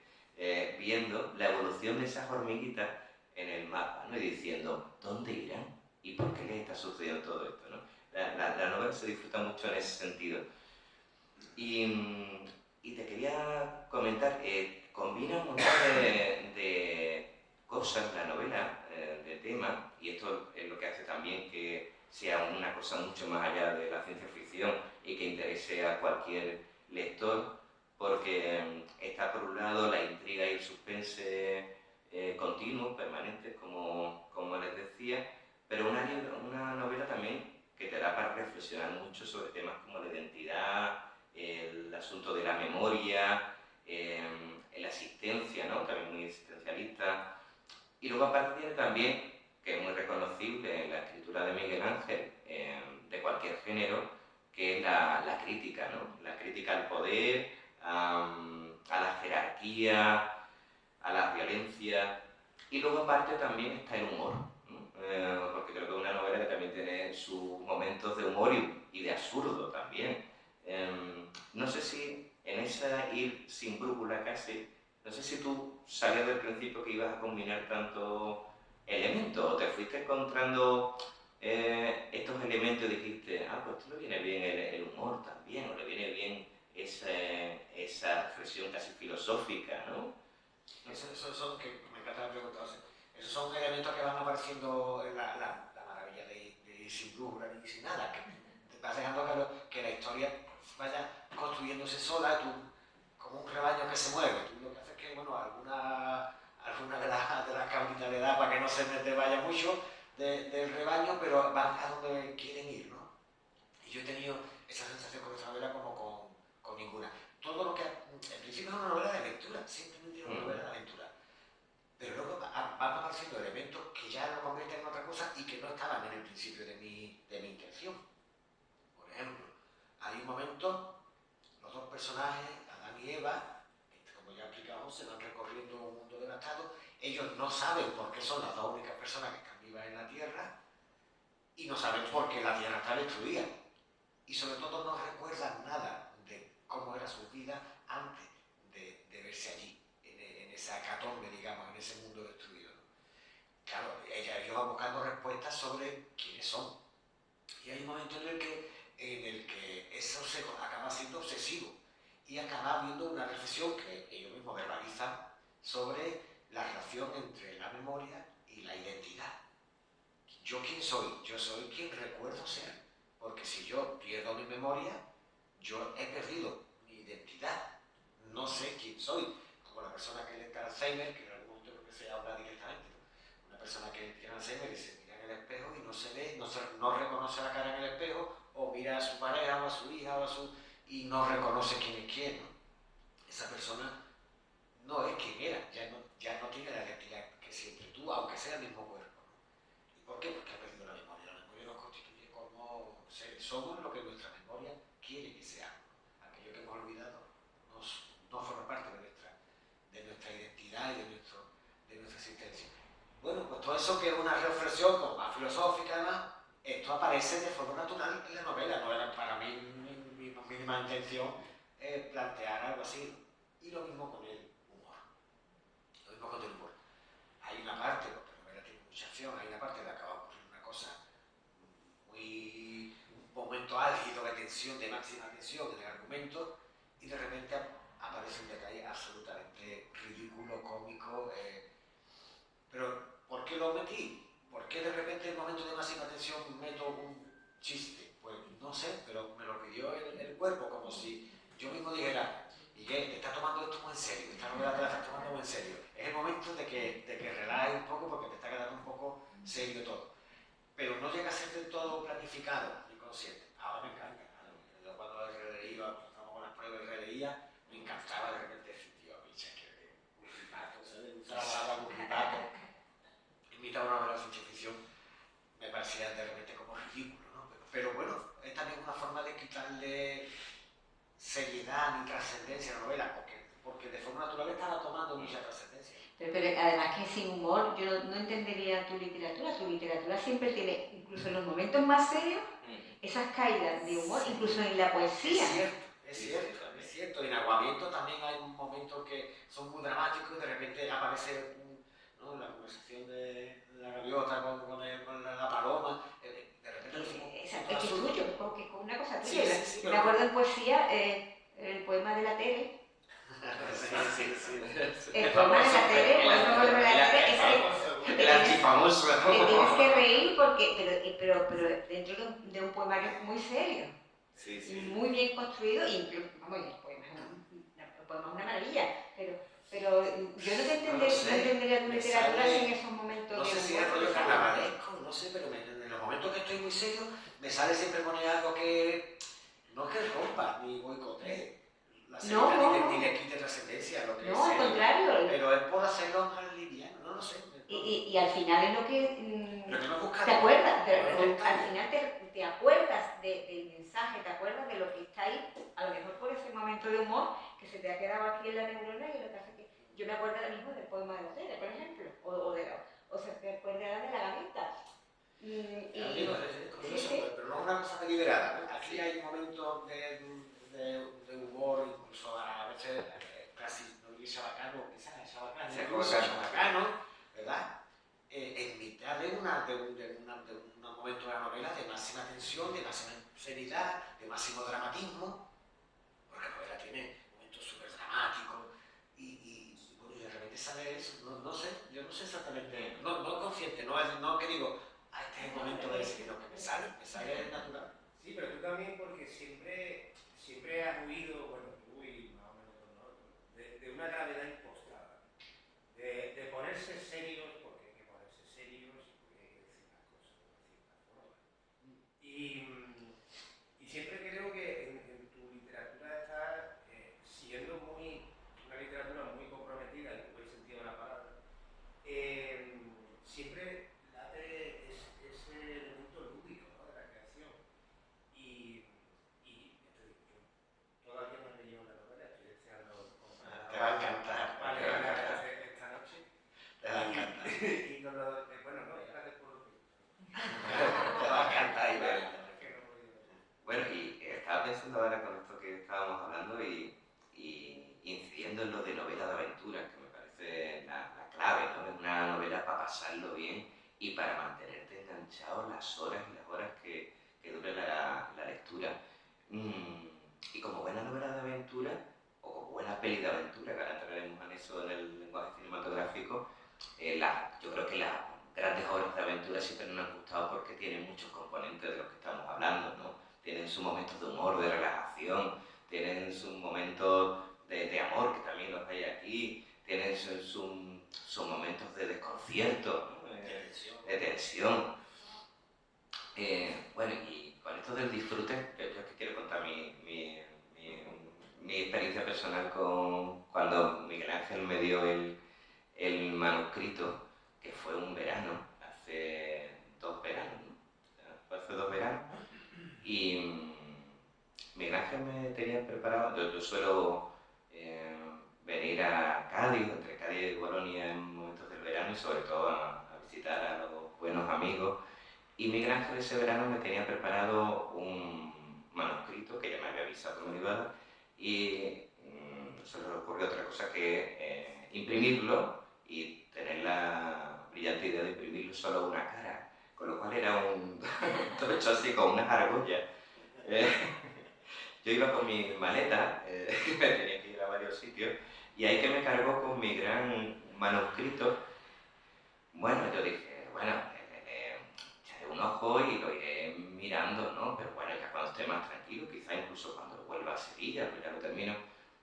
[SPEAKER 3] viendo la evolución de esas hormiguitas en el mapa, ¿no? Y diciendo, ¿dónde irán? ¿Y por qué les está sucediendo todo esto, ¿no? La novela se disfruta mucho en ese sentido. Y te quería comentar, combina un montón de cosas la novela, de tema, y esto es lo que hace también que sea una cosa mucho más allá de la ciencia ficción y que interese a cualquier lector, porque está por un lado la intriga y el suspense continuo, permanente, como les decía, pero una novela también que te da para reflexionar mucho sobre temas como la identidad, el asunto de la memoria, la asistencia, ¿no? También muy existencialista. Y luego aparte tiene también, que es muy reconocible en la escritura de Miguel Ángel, de cualquier género, que es la crítica, ¿no? La crítica al poder, a la jerarquía, a la violencia. Y luego aparte también está el humor, ¿no? Porque creo que es una novela que también tiene sus momentos de humor y de absurdo también. No sé si en esa ir sin brújula casi, no sé si tú sabías del principio que ibas a combinar tantos elementos o te fuiste encontrando estos elementos y dijiste, pues esto le viene bien el humor también, o le viene bien esa reflexión casi filosófica, ¿no?
[SPEAKER 2] Esos son, que me encanta la pregunta, esos son elementos que van apareciendo en la maravilla de ir sin brújula ni sin nada, que te vas dejando que la historia vaya construyéndose sola, como un rebaño que se mueve. Tú lo que haces es que, bueno, alguna de las cabritas le da para que no se te vaya mucho del rebaño, pero van a donde quieren ir, ¿no? Y yo he tenido esa sensación con esta novela como con ninguna. Todo lo que, en principio es una novela de aventura, simplemente una novela de aventura. Pero luego van apareciendo elementos que ya lo convierten en otra cosa y que no estaban en el principio de mi intención. Por ejemplo, hay un momento, los dos personajes, Adán y Eva, como ya explicamos, se van recorriendo un mundo devastado. Ellos no saben por qué son las dos únicas personas que están vivas en la Tierra y no saben por qué la Tierra está destruida. Y sobre todo no recuerdan nada de cómo era su vida antes de verse allí, en esa hecatombe, digamos, en ese mundo destruido, ¿no? Claro, ellos van buscando respuestas sobre quiénes son. Y hay un momento en el que eso se acaba siendo obsesivo y acaba habiendo una reflexión que ellos mismos verbalizan sobre la relación entre la memoria y la identidad. ¿Yo quién soy? Yo soy quien recuerdo ser, porque si yo pierdo mi memoria, yo he perdido mi identidad, no sé quién soy, como la persona que le da Alzheimer, que en algún momento creo que se habla directamente, ¿no? Una persona que tiene Alzheimer y se mira en el espejo y no se ve, no reconoce la cara en el espejo, o mira a su pareja o a su hija y no reconoce quién es quién, ¿no? Esa persona no es quien era, ya no tiene la identidad que siempre tuvo, aunque sea el mismo cuerpo, ¿no? ¿Y por qué? Porque ha perdido la memoria. La memoria nos constituye como seres, somos lo que nuestra memoria quiere que seamos, ¿no? Aquello que hemos olvidado no forma parte de nuestra identidad y de nuestra existencia. Bueno, pues todo eso que es una reflexión como más filosófica además, esto aparece de forma natural en la novela, no era para mí mi mínima intención plantear algo así. Y lo mismo con el humor. Lo mismo con el humor. Hay una parte, porque la novela tiene mucha acción, hay una parte en la que acaba de ocurrir una cosa un momento álgido de tensión, de máxima tensión en el argumento, y de repente aparece un detalle absolutamente ridículo, cómico. Pero, ¿por qué lo metí? ¿Por qué de repente en el momento de máxima tensión meto un chiste? Pues no sé, pero me lo pidió el cuerpo, como si yo mismo dijera, Miguel, te estás tomando esto muy en serio, esta novela te la estás tomando muy en serio. Es el momento de que relajes un poco porque te está quedando un poco serio todo. Pero no llega a ser del todo planificado ni consciente. Ahora me encanta. Yo cuando estamos con las pruebas y releía, me encantaba de repente decir, tío, bicha, que curripato, ¿sabes? Usar la palabra curripato. Imitar una novela de ciencia ficción me parecía de repente como ridículo, ¿no? Pero bueno, es también una forma de quitarle seriedad ni trascendencia a la novela, porque de forma natural estaba tomando mucha trascendencia.
[SPEAKER 1] Pero además que sin humor yo no entendería tu literatura siempre tiene, incluso en los momentos más serios, esas caídas de humor, sí. Incluso en la poesía.
[SPEAKER 2] Es cierto. En Aguamiento también hay un momento que son muy dramáticos y de repente aparece, ¿no?, la conversación de la gaviota con la paloma, de repente
[SPEAKER 1] exacto, es tuyo, porque con una cosa tuya. Sí, me acuerdo en poesía, el poema de la Tere.
[SPEAKER 2] Sí.
[SPEAKER 1] El poema de la Tere,
[SPEAKER 3] el archifamoso.
[SPEAKER 1] Te tienes que reír pero dentro de un poemario muy serio.
[SPEAKER 3] Sí.
[SPEAKER 1] Muy bien construido, y vamos, el poema es una maravilla, pero yo no entendería tu literatura sin esos momentos.
[SPEAKER 2] No sé si es rollo carnavalesco, no sé, pero en los momentos que estoy muy serio me sale siempre poner algo que no es que rompa ni boicotee la seriedad ni le quite trascendencia a lo que es.
[SPEAKER 1] No, al contrario.
[SPEAKER 2] Pero es por hacerlo más liviano, no lo sé.
[SPEAKER 1] Y al final es lo que
[SPEAKER 2] te
[SPEAKER 1] acuerdas, al final te acuerdas del mensaje, te acuerdas de lo que está ahí, a lo mejor por ese momento de humor que se te ha quedado aquí en la neurona y lo que hace que yo me acuerdo ahora mismo del poema de la Tere, por ejemplo, o se te acuerda de la gaviota.
[SPEAKER 2] Pero no es una cosa deliberada, ¿no? Aquí hay un momento de humor, incluso a veces casi, no diría chabacano, ¿verdad? En mitad de un momento de la novela de máxima tensión, de máxima seriedad, de máximo dramatismo, porque la novela tiene momentos súper dramáticos y de repente sale eso, no sé, yo no sé exactamente, no consciente, no que digo, este es el momento de ese, sino que me sale natural.
[SPEAKER 4] Sí, pero tú también porque siempre has huido, bueno, tú y más o menos todos nosotros, de una gravedad impostada, de ponerse serios porque hay que ponerse serios y porque hay que decir las cosas de una cierta forma. Y siempre creo que en tu literatura está siendo una literatura muy comprometida, en el buen sentido de la palabra, siempre late ese elemento lúdico, ¿no?, de la creación. Y yo todavía no he leído la novela, estoy deseando comprar.
[SPEAKER 2] Te va a encantar.
[SPEAKER 4] Vale, esta noche.
[SPEAKER 2] Te va a encantar.
[SPEAKER 4] Y con lo, bueno, no, ya la después lo que.
[SPEAKER 2] Te va a encantar, Iván.
[SPEAKER 3] Bueno, y estaba pensando ahora con esto que estábamos hablando y incidiendo en lo de novela de aventuras, que me parece la clave, ¿no? Es una novela para pasarlo bien y para mantenerte enganchado las horas y las horas que dure la lectura. Y como buena novela de aventura, o como buena peli de aventura, que ahora entraremos en eso en el lenguaje cinematográfico, yo creo que las grandes obras de aventura siempre nos han gustado porque tienen muchos componentes de los que estamos hablando, ¿no? Tienen sus momentos de humor, de relajación, tienen sus momentos de amor, que también los hay aquí, tienen sus momentos de desconcierto, ¿no? De tensión. Bueno, y con esto del disfrute, yo es que quiero contar mi experiencia personal cuando Miguel Ángel me dio el manuscrito, que fue un verano, hace 2 veranos, ¿no? Fue hace 2 veranos. Y Miguel Ángel me tenía preparado, yo suelo venir a Cádiz, entre Cádiz y Bolonia en momentos del verano y sobre todo a visitar a los buenos amigos. Y Miguel Ángel ese verano me tenía preparado un manuscrito que ya me había avisado que me lo iba a dar y no se le ocurrió otra cosa que imprimirlo y tener la brillante idea de imprimirlo solo a una cara, con lo cual era todo hecho así con unas argollas. Yo iba con mi maleta, me tenía que ir a varios sitios, y ahí que me cargó con mi gran manuscrito. Bueno, yo dije, bueno, echaré un ojo y lo iré mirando, ¿no? Pero bueno, ya cuando esté más tranquilo, quizá incluso cuando vuelva a Sevilla, pues ya lo termino.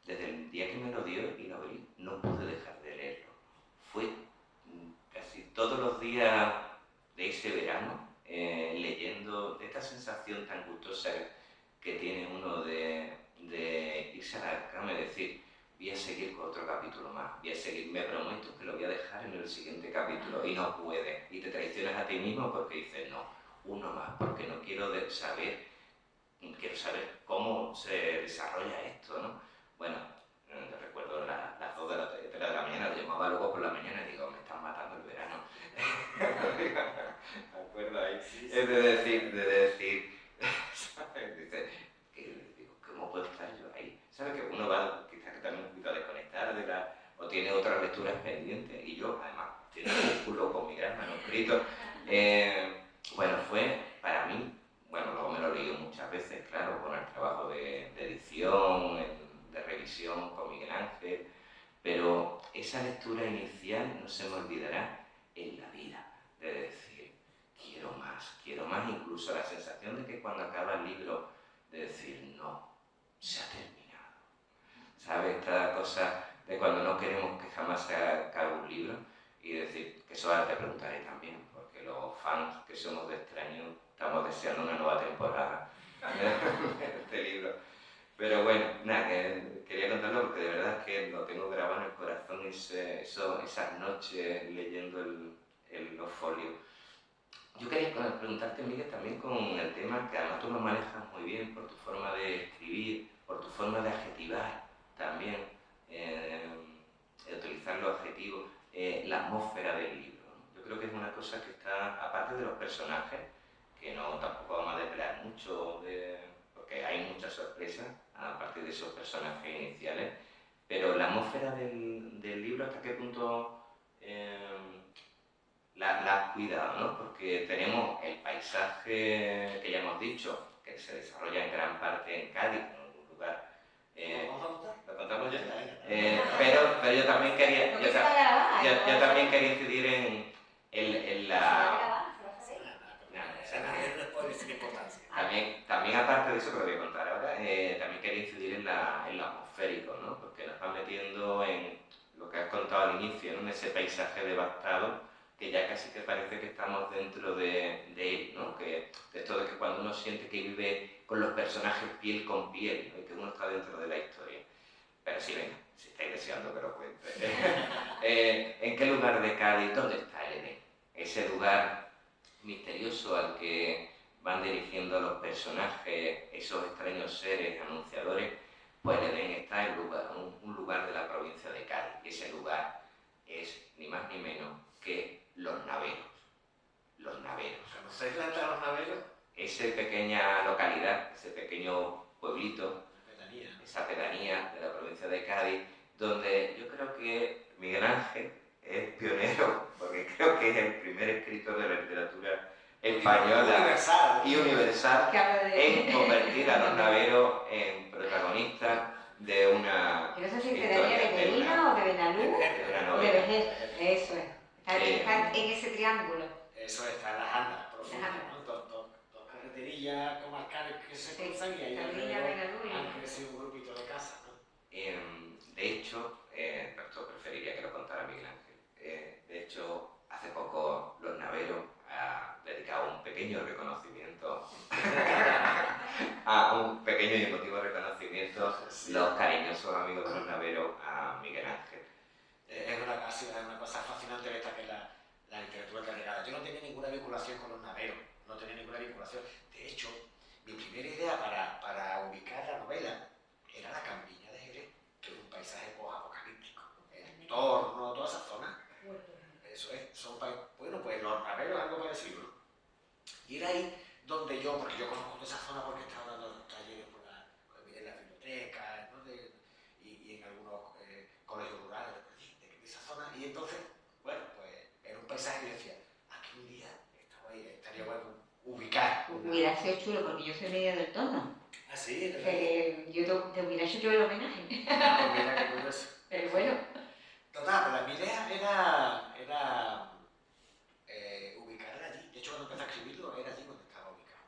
[SPEAKER 3] Desde el día que me lo dio y lo abrí, no pude dejar de leerlo. Fue casi todos los días de ese verano leyendo esta sensación tan gustosa que tiene uno de irse a la cama y decir, voy a seguir con otro capítulo más, voy a seguir, me prometo que lo voy a dejar en el siguiente capítulo, y no puedes, y te traicionas a ti mismo porque dices, no, uno más, porque no quiero saber cómo se desarrolla esto, ¿no? Bueno, yo recuerdo las 2 de la 3 de la mañana, lo llamaba luego por la mañana y digo, me están matando el verano. ¿Me acuerdo ahí?
[SPEAKER 4] Sí,
[SPEAKER 3] Es de decir, ¿sabes? Dice, ¿cómo puedo estar yo ahí? ¿Sabes? Que uno va quizás que también un poquito a desconectar o tiene otras lecturas pendientes, y yo además tiene un culo con mi gran manuscrito. Bueno, fue para mí, bueno, luego me lo leí muchas veces, claro, con el trabajo de edición, de revisión con Miguel Ángel, pero esa lectura inicial no se me olvidará en la vida, de decir, quiero más, incluso la sensación de que cuando acaba el libro, de decir, no, se ha terminado. ¿Sabes? Esta cosa de cuando no queremos que jamás se acabe un libro, y decir, que eso ahora te preguntaré también, porque los fans que somos de Extraño estamos deseando una nueva temporada de este libro. Pero bueno, nada, quería contarlo porque de verdad es que lo tengo grabado en el corazón, esas noches leyendo los folios. Yo quería preguntarte, Miguel, también con el tema que además tú lo manejas muy bien por tu forma de escribir, por tu forma de adjetivar también, de utilizar los adjetivos, la atmósfera del libro, ¿no? Yo creo que es una cosa que está, aparte de los personajes, que no tampoco vamos a desvelar mucho, porque hay muchas sorpresas a partir de esos personajes iniciales, pero la atmósfera del libro, ¿hasta qué punto la has cuidado, ¿no? Porque tenemos el paisaje que ya hemos dicho, que se desarrolla en gran parte en Cádiz, en algún lugar.
[SPEAKER 2] ¿Lo vamos a contar?
[SPEAKER 3] ¿Lo contamos ya? Pero yo también quería,
[SPEAKER 1] ¿Por qué se va a grabar?
[SPEAKER 3] yo también quería incidir en
[SPEAKER 1] ¿Se va a
[SPEAKER 3] la...
[SPEAKER 1] grabar? ¿Se va a hacer?
[SPEAKER 3] También aparte de eso que lo voy a contar ahora, también quería incidir en lo atmosférico, ¿no? Porque nos va metiendo en lo que has contado al inicio, ¿no? En ese paisaje devastado que ya casi que parece que estamos dentro de él, ¿no? Que de esto de que cuando uno siente que vive con los personajes piel con piel, ¿no? Y que uno está dentro de la historia. Pero sí, venga, si estáis deseando que lo cuente. ¿En qué lugar de Cádiz, dónde está el Edén? Ese lugar misterioso al que van dirigiendo los personajes, esos extraños seres anunciadores, pues el Edén está en un lugar de la provincia de Cádiz. Y ese lugar es ni más ni menos que Los Naveros. Los Naveros.
[SPEAKER 2] ¿Conocéis la de Los Naveros?
[SPEAKER 3] Esa pequeña localidad, ese pequeño pueblito, esa pedanía de la provincia de Cádiz, donde yo creo que Miguel Ángel es pionero, porque creo que es el primer escritor de la literatura española y universal en convertir a Los Naveros en protagonistas de una
[SPEAKER 1] Yo no sé si te
[SPEAKER 3] historia,
[SPEAKER 1] daría de Medina o de Benalú
[SPEAKER 3] de una
[SPEAKER 1] o de
[SPEAKER 3] novela.
[SPEAKER 1] Vejer. Eso es. Está en ese triángulo.
[SPEAKER 2] Eso está en las Andas profundas, ¿no? Dos carreterillas comarcales que se cruzan y ahí han crecido un grupito de casas, ¿no?
[SPEAKER 3] De hecho, esto preferiría que lo contara Miguel Ángel. De hecho, hace poco Los Naveros ha dedicado un pequeño reconocimiento a un pequeño y emotivo reconocimiento, sí, los cariñosos amigos de Los Naveros a Miguel Ángel.
[SPEAKER 2] Es una cosa fascinante esta que la literatura te regala. Yo no tenía ninguna vinculación con Los Naveros, no tenía ninguna vinculación. De hecho, mi primera idea para ubicar la novela era la Campiña de Jerez, que es un paisaje post-apocalíptico. El entorno, toda esa zona. Eso es, bueno, pues Los Naveros es algo parecido, ¿no? Y era ahí donde porque yo conozco toda esa zona porque estaba dando talleres en la biblioteca, ¿no? y en algunos colegios rurales de esa zona. Y entonces, bueno, pues era un paisaje que decía, aquí un día estaría bueno ubicar.
[SPEAKER 1] Hubiera sido chulo porque yo soy media del tono.
[SPEAKER 2] Ah, sí,
[SPEAKER 1] yo te hubiera hecho yo el homenaje.
[SPEAKER 2] Pues mira qué curioso.
[SPEAKER 1] Pero bueno.
[SPEAKER 2] Total, pues mi idea era ubicarla allí. De hecho, cuando empecé a escribirlo, era allí donde estaba ubicado.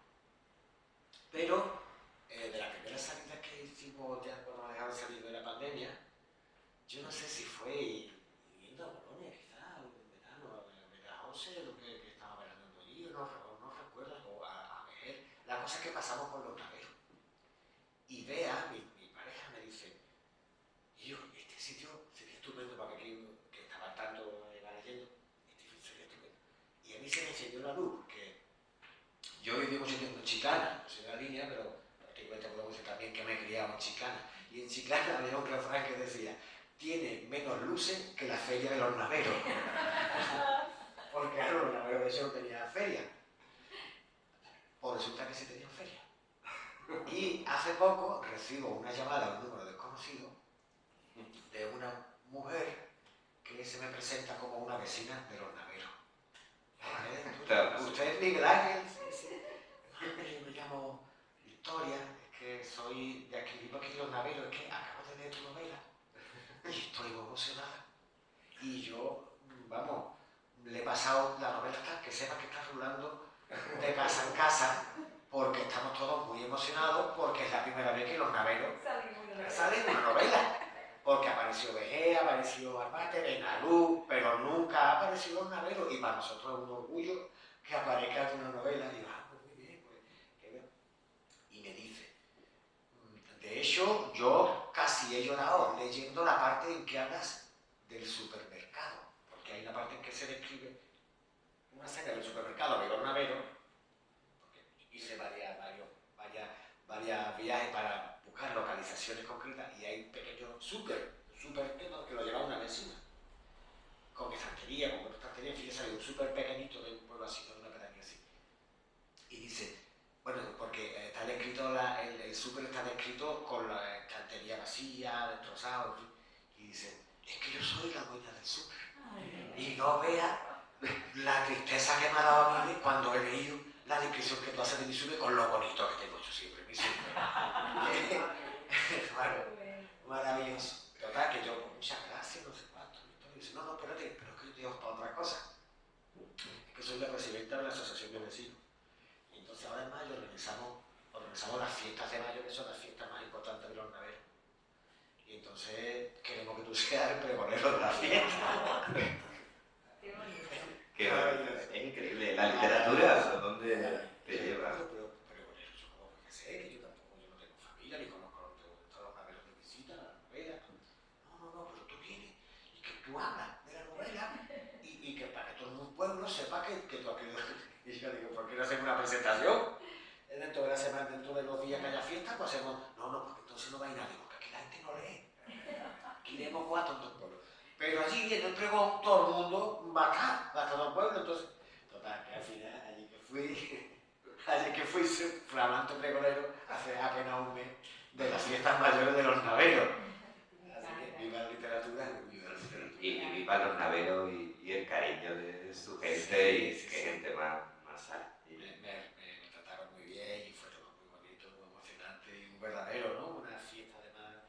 [SPEAKER 2] Pero, de las primeras salidas que hicimos ya cuando nos dejaron salir de la pandemia, yo no sé si fue yendo a Bolonia, quizás, en verano, a Badajoz, lo que estaba verando allí, no recuerdo, o a Vejer. La cosa es que pasamos por Los Naveros. Y Bea, mi pareja, me dice, y yo, este sitio sería estupendo para que estaba tanto leyendo, este sería estupendo. Y a mí se me encendió la luz, porque yo viví mucho tiempo en Chiclana, no soy de la línea, pero prácticamente puedo decir también que me he criado en Chiclana. Y en Chiclana había un refrán que decía, tiene menos luces que la feria de Los Naveros. Porque claro, Los Naveros de hecho no tenía feria. Pues resulta que sí tenían feria. Y hace poco recibo una llamada a un número desconocido de una mujer que se me presenta como una vecina de Los Naveros. ¿Usted es Miguel Ángel? Sí. Yo me llamo Victoria, es que soy de aquí, vivo aquí en Los Naveros, es que acabo de leer tu novela y estoy muy emocionada. Y yo, vamos, le he pasado la novela hasta que sepa que está rulando de casa en casa, porque estamos todos muy emocionados, porque es la primera vez que Los Naveros salen una novela. Porque apareció Vejer, apareció Arbate, Benalú, pero nunca ha aparecido Los Naveros. Y para nosotros es un orgullo que aparezca en una novela. Y yo, pues muy bien, pues qué bien. Y me dice, de hecho, yo casi he llorado leyendo la parte en que hablas del supermercado. Porque hay una parte en que se describe una escena del supermercado de Los Naveros. Porque hice varias viajes para buscar localizaciones concretas y hay un pequeño súper que lo lleva una vecina con estantería, con estantería, fíjese, hay un súper pequeñito de un pueblo así, de una pedanía así. Y dice, bueno, porque está descrito, el súper está descrito con la estantería vacía, destrozado, y dice, es que yo soy la dueña del súper. Y no vea la tristeza que me ha dado a mí cuando he leído la descripción que tú haces de mi súper con lo bonito que tengo yo siempre, mi súper. Bueno, maravilloso. Total, que yo, pues, muchas gracias, no sé cuánto. Y dice, no, espérate, pero es que yo te digo para otra cosa. Es que soy la presidenta de la Asociación de Vecinos. Y entonces ahora en mayo organizamos las fiestas de mayo, que son las fiestas más importantes de los naveros. Y entonces queremos que tú seas el pregonero de la fiesta.
[SPEAKER 1] Qué bonito.
[SPEAKER 3] Es increíble. ¿La literatura dónde te lleva?
[SPEAKER 2] Pero pregonero, yo como que sé, que yo no tengo familia, ni conozco todos los naveros de visita, la novela. No, pero tú vienes y que tú hablas de la novela y que para que todo el pueblo sepa que tú has querido. Y yo digo, ¿por qué no hacemos una presentación? Dentro de la semana, dentro de los días que haya fiesta, pues hacemos. No, porque entonces no va a ir nadie, porque aquí la gente no lee. Aquí leemos 4 en todo el pueblo. Pero allí en el pregón todo el mundo va a estar todo el pueblo, entonces. Total, que al final, allí que fui flamante pregonero hace apenas un mes de las fiestas mayores de los naveros. Así que viva la literatura, viva la literatura.
[SPEAKER 3] Y viva los naveros y el cariño de su gente y que gente más sana.
[SPEAKER 2] Me trataron muy bien y fue todo muy bonito, muy emocionante y un verdadero, ¿no? Una fiesta además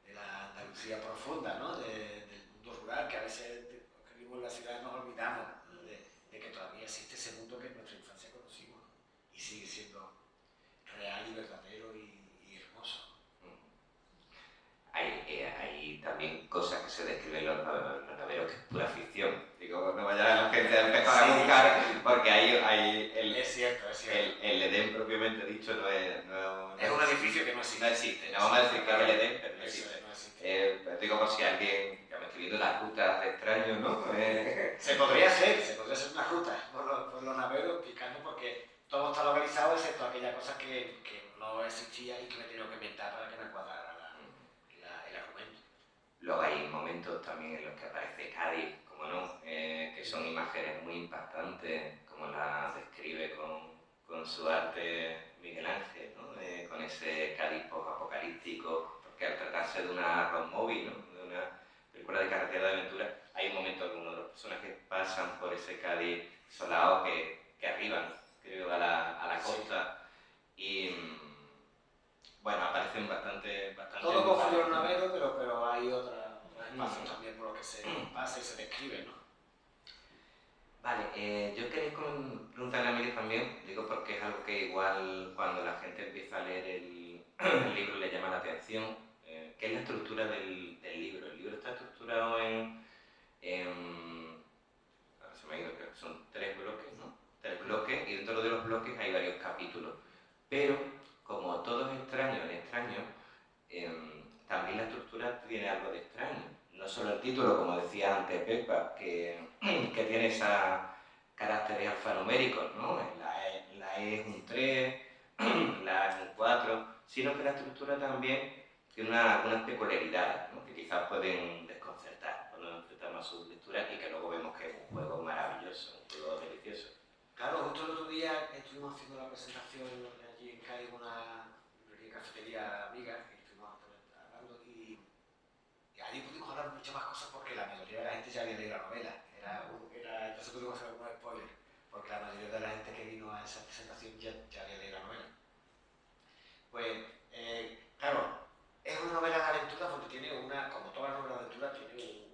[SPEAKER 2] de la Andalucía profunda, ¿no? Del mundo rural, que a veces los que vivimos en la ciudad nos olvidamos, ¿no? de que todavía existe ese mundo que en nuestra infancia conocimos, ¿no? Y sigue siendo real y verdadero y hermoso.
[SPEAKER 3] Hay también cosas que se describen en los naveros que es pura ficción. Digo, no vaya la gente a empezar a buscar, porque
[SPEAKER 2] Es cierto.
[SPEAKER 3] El Edén propiamente dicho no es
[SPEAKER 2] un edificio que no existe.
[SPEAKER 3] No existe, no vamos a decir que es el Edén, pero no existe.
[SPEAKER 2] No existe.
[SPEAKER 3] Digo, por si alguien, ya me estoy viendo las rutas de extraños, ¿no?
[SPEAKER 2] Se podría hacer una ruta por los naveros picando, porque todo está localizado excepto aquella cosa que no existía y que me he tenido que inventar para que me cuadrara el argumento.
[SPEAKER 3] Luego hay momentos también en los que aparece Cádiz, como no, que son imágenes muy impactantes, como las describe con su arte Miguel Ángel, ¿no? Con ese Cádiz post-apocalíptico, porque al tratarse de una road movie, ¿no? De una película de carretera de aventura, hay un momento en que uno de los personajes pasan por ese Cádiz solado que arriban, creo, a la costa, y bueno, aparecen bastante
[SPEAKER 2] todo confluye en navero, pero hay otros espacios también por los que se pasa y se describe, ¿no?
[SPEAKER 3] Vale, yo quería preguntarle a Miguel también, digo porque es algo que igual cuando la gente empieza a leer el libro le llama la atención, ¿qué es la estructura del libro? El libro está estructurado ahora se me ha ido, creo que son 3 bloques, ¿no? 3 bloques, y dentro de los bloques hay varios capítulos, pero como todo es extraño en extraño, también la estructura tiene algo de extraño. No solo el título, como decía antes Pepa, que tiene esa caracteres alfanuméricos, ¿no? La E es un 3, la A es un 4, sino que la estructura también tiene algunas peculiaridades, ¿no? Que quizás pueden desconcertar cuando enfrentamos a sus lecturas y que luego vemos que es un juego maravilloso, un juego delicioso.
[SPEAKER 2] Claro, justo el otro día estuvimos haciendo la presentación allí en Cádiz, una cafetería amiga, que estuvimos hablando y allí pudimos hablar muchas más cosas porque la mayoría de la gente ya había leído la novela. Entonces pudimos hacer algunos spoilers, porque la mayoría de la gente que vino a esa presentación ya había leído la novela. Pues, claro, es una novela de aventura porque tiene como todas las novelas de aventura, tiene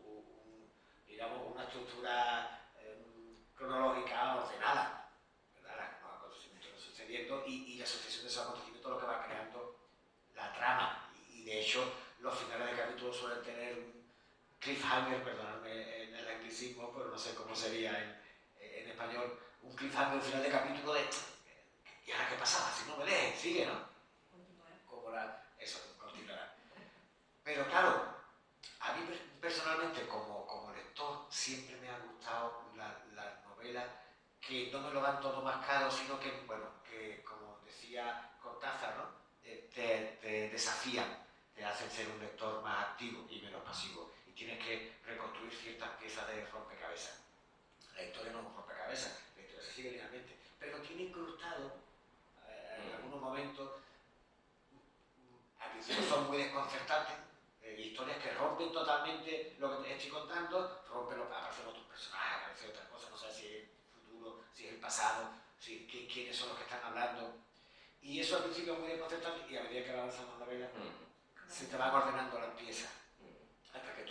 [SPEAKER 2] digamos, una estructura cronológica ordenada, ¿verdad? Los acontecimientos que van sucediendo y la sucesión de esos acontecimientos lo que va creando la trama. Y de hecho, los finales de capítulo suelen tener un cliffhanger, perdonadme el anglicismo, pero no sé cómo sería en español, un cliffhanger al final de capítulo de ¿y ahora qué pasaba? Si no me lees, sigue, ¿no? Eso, continuará. Pero claro, a mí personalmente como lector siempre me ha gustado las novelas que no me lo dan todo mascado, sino que, bueno, que como decía Cortázar, ¿no? Te desafían, te hacen ser un lector más activo y menos pasivo. Y tienes que reconstruir ciertas piezas de rompecabezas. La historia no es un rompecabezas, la historia se sigue linealmente, pero tiene incrustado en algunos momentos, al principio son muy desconcertantes, historias que rompen totalmente lo que te estoy contando, aparecen otros personajes, aparecen otras cosas, no sé si es el futuro, si es el pasado, quiénes son los que están hablando. Y eso al principio es muy desconcertante y a medida que va avanzando la novela, se te van ordenando las piezas.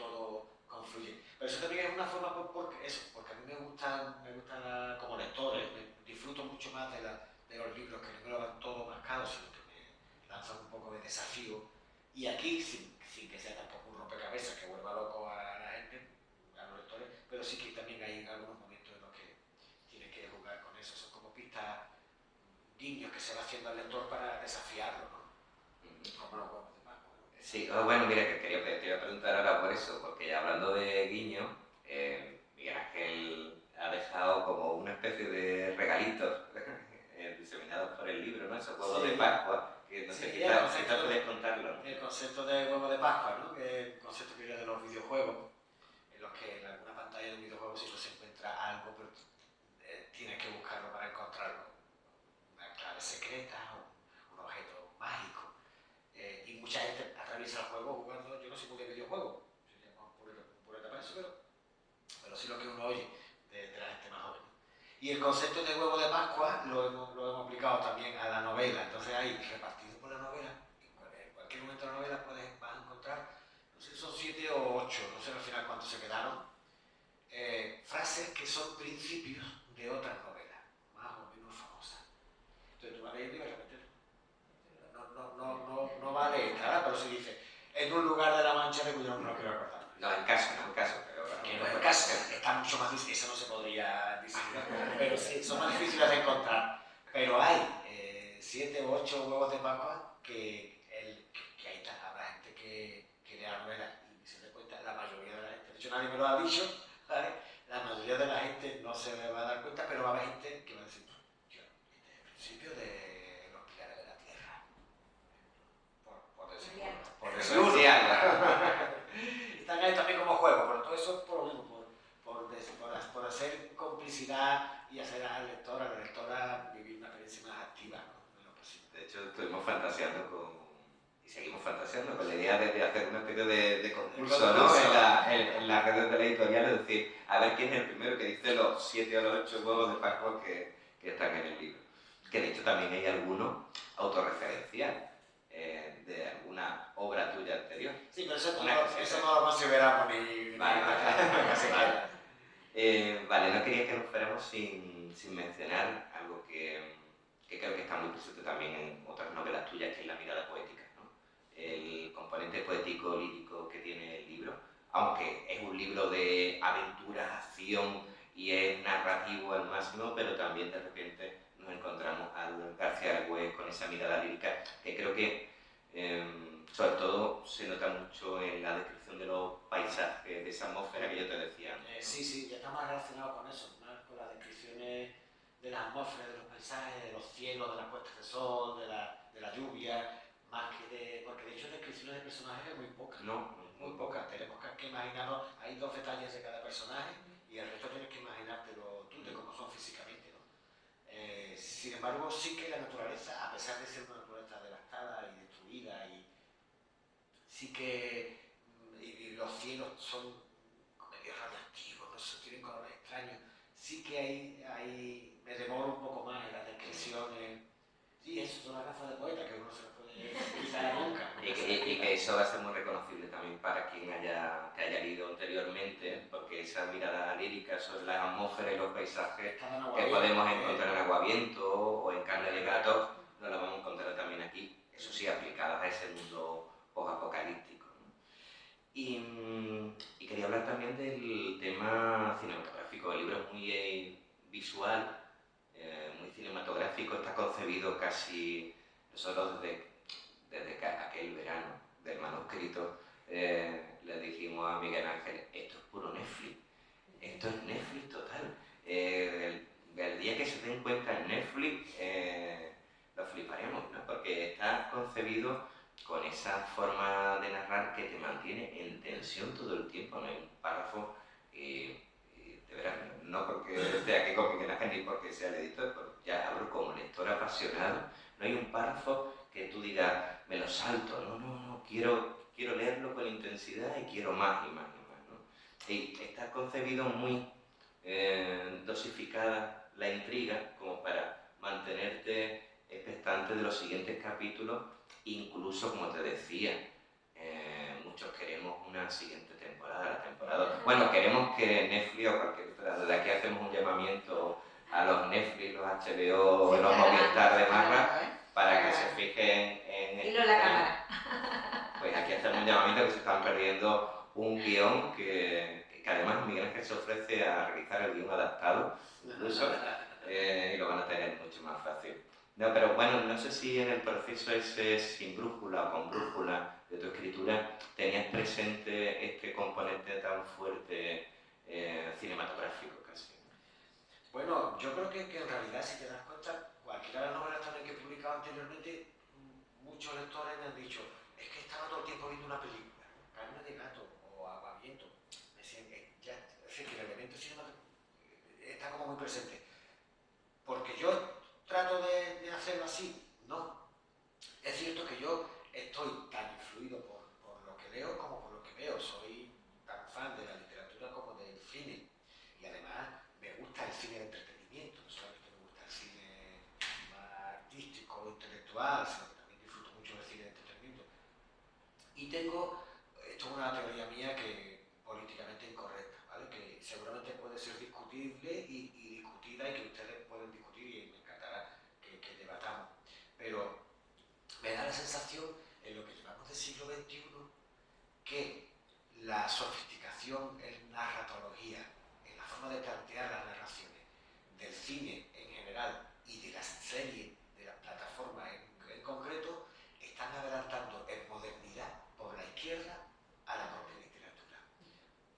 [SPEAKER 2] todo confluye. Pero eso también es una forma, porque a mí me gusta como lector, disfruto mucho más de los libros que no me lo dan todo marcado, sino que me lanzan un poco de desafío. Y aquí, sin que sea tampoco un rompecabezas que vuelva loco a la gente, a los lectores, pero sí que también hay algunos momentos en los que tienes que jugar con eso. Son como pistas, guiños que se va haciendo al lector para desafiarlo, ¿no? Como los huevos de Pascua.
[SPEAKER 3] Sí, bueno, mira, que te iba a preguntar ahora por eso, porque hablando de guiños, Miguel Ángel ha dejado como una especie de regalitos diseminados por el libro, ¿no? Esos huevos de Pascua, que no sé, quizás puedes contarlo, ¿no?
[SPEAKER 2] El concepto de huevo de Pascua, ¿no? Que es un concepto que viene de los videojuegos, en los que en alguna pantalla de un videojuego siempre se encuentra algo, pero tienes que buscarlo para encontrarlo. Una clave secreta, un objeto mágico. Y mucha gente atraviesa el juego jugando, yo no soy muy de videojuegos, sería más pura etapa de eso, pero sí lo que uno oye de la gente más joven. Y el concepto de huevo de Pascua lo hemos aplicado también a la novela. Entonces ahí, repartido por la novela, en cualquier momento de la novela vas a encontrar, no sé si son 7 o 8, no sé al final cuántos se quedaron, frases que son principios de otras novelas, más o menos famosas. Entonces tú vas leyendo y de repente no vale esta, pero si dice, en un lugar de la Mancha de cuyo no quiero acordar.
[SPEAKER 3] No, en caso, pero...
[SPEAKER 2] Que no es el caso, está mucho más difícil, eso no se podría decir, pero sí, son más difíciles de encontrar. Pero hay 7 u 8 huevos de Pascua que ahí está, habrá gente que lea la novela y se dé cuenta, la mayoría de la gente, de hecho nadie me lo ha dicho, ¿vale? La mayoría de la gente no se me va a dar cuenta, pero va a haber gente que va a decir, yo, este es el principio de los pilares de la Tierra, por decir uno. Están ahí también como juego, pero todo eso es por lo mismo, por hacer complicidad y hacer al lector, a la lectora vivir una experiencia más activa, ¿no? De lo posible.
[SPEAKER 3] De hecho, estuvimos fantaseando y seguimos fantaseando con la idea de hacer una especie de concurso, ¿no? En las redes de la editorial, es decir, a ver quién es el primero que dice los 7 o los 8 huevos de Pascua que están en el libro. Que de hecho también hay algunos autorreferenciales de alguna obra tuya anterior.
[SPEAKER 2] Sí, pero eso no lo consideramos ni
[SPEAKER 3] vale.
[SPEAKER 2] Vale.
[SPEAKER 3] Vale, no quería que nos fuéramos sin mencionar algo que creo que está muy presente también en otras novelas tuyas, que es la mirada poética, ¿no? El componente poético, lírico que tiene el libro, aunque es un libro de aventuras, acción y es narrativo al máximo, pero también de repente nos encontramos al García Argüés con esa mirada lírica que creo que sobre todo se nota mucho en la descripción de los paisajes, de esa atmósfera que yo te decía.
[SPEAKER 2] Sí, ya está más relacionado con eso, más con las descripciones de las atmósferas, de los paisajes, de los cielos, de las puestas de sol, de la lluvia, más que porque de hecho descripciones de personajes hay muy pocas.
[SPEAKER 3] No,
[SPEAKER 2] muy pocas. Tenemos que imaginarnos, hay 2 detalles de cada personaje y el resto tienes que imaginártelo tú de cómo son físicamente, ¿no? Sin embargo, sí que la naturaleza, a pesar de ser una naturaleza devastada y destruida, sí que y los cielos son medio radiactivos, no sé, tienen colores extraños, sí que ahí me demoro un poco más en las descripciones. Sí, eso son las gafas de poeta que uno se las puede quitar nunca.
[SPEAKER 3] Y que eso va a ser muy reconocible también para quien te haya leído anteriormente, porque esa mirada lírica sobre las atmósferas y los paisajes que podemos encontrar en Aguaviento o en Carne de Gato, no la vamos a encontrar también aquí, eso sí, aplicadas a ese mundo post-apocalíptico, ¿no? Y quería hablar también del tema cinematográfico. El libro es muy visual, muy cinematográfico, está concebido casi, nosotros desde aquel verano del manuscrito le dijimos a Miguel Ángel, esto es puro Netflix, esto es Netflix total. El día que se den cuenta en Netflix lo fliparemos, ¿no? Porque está concebido con esa forma de narrar que te mantiene en tensión todo el tiempo. No hay un párrafo, de verdad, no porque esté aquí con Miguel Ángel ni porque sea el editor, pero ya hablo como lector apasionado, no hay un párrafo que tú digas, me lo salto, no, quiero leerlo con intensidad y quiero más y más y más, ¿no? Y está concebido muy dosificada la intriga como para mantenerte expectante de los siguientes capítulos, incluso, como te decía, muchos queremos una siguiente temporada, la temporada... Bueno, queremos que Netflix o cualquier otra, desde aquí hacemos un llamamiento a los Netflix, los HBO,
[SPEAKER 1] Sí,
[SPEAKER 3] los
[SPEAKER 1] claro,
[SPEAKER 3] Movistar de Marra,
[SPEAKER 1] claro,
[SPEAKER 3] para que
[SPEAKER 1] claro.
[SPEAKER 3] se fijen en
[SPEAKER 1] Hilo la cámara.
[SPEAKER 3] Pues aquí hacemos un llamamiento que se están perdiendo un guión que además Miguel Ángel se ofrece a realizar el guión adaptado, incluso, y lo van a tener mucho más fácil. No, pero bueno, no sé si en el proceso ese sin brújula o con brújula de tu escritura tenías presente este componente tan fuerte cinematográfico casi.
[SPEAKER 2] Bueno, yo creo que en realidad, si te das cuenta, cualquiera de las novelas también que he publicado anteriormente, muchos lectores me han dicho, es que estaba todo el tiempo viendo una película, Carne de Gato o Aguaviento. Me decían, ya, es decir, que el elemento cinematográfico está como muy presente. Porque yo trato de hacerlo así, no. Es cierto que yo estoy tan influido por lo que leo como por lo que veo. Soy tan fan de la literatura como del cine. Y además me gusta el cine de entretenimiento, no solamente me gusta el cine más artístico o intelectual, sino que también disfruto mucho del cine de entretenimiento. Y tengo, esto es una teoría mía que políticamente incorrecta, ¿vale? Que seguramente puede ser discutible y discutida y que ustedes pueden discutir y me encantará que debatamos. Pero me da la sensación, en lo que llevamos del siglo XXI, que la sofisticación en narratología, en la forma de plantear las narraciones del cine en general y de las series, de las plataformas en concreto, están adelantando en modernidad por la izquierda a la propia literatura.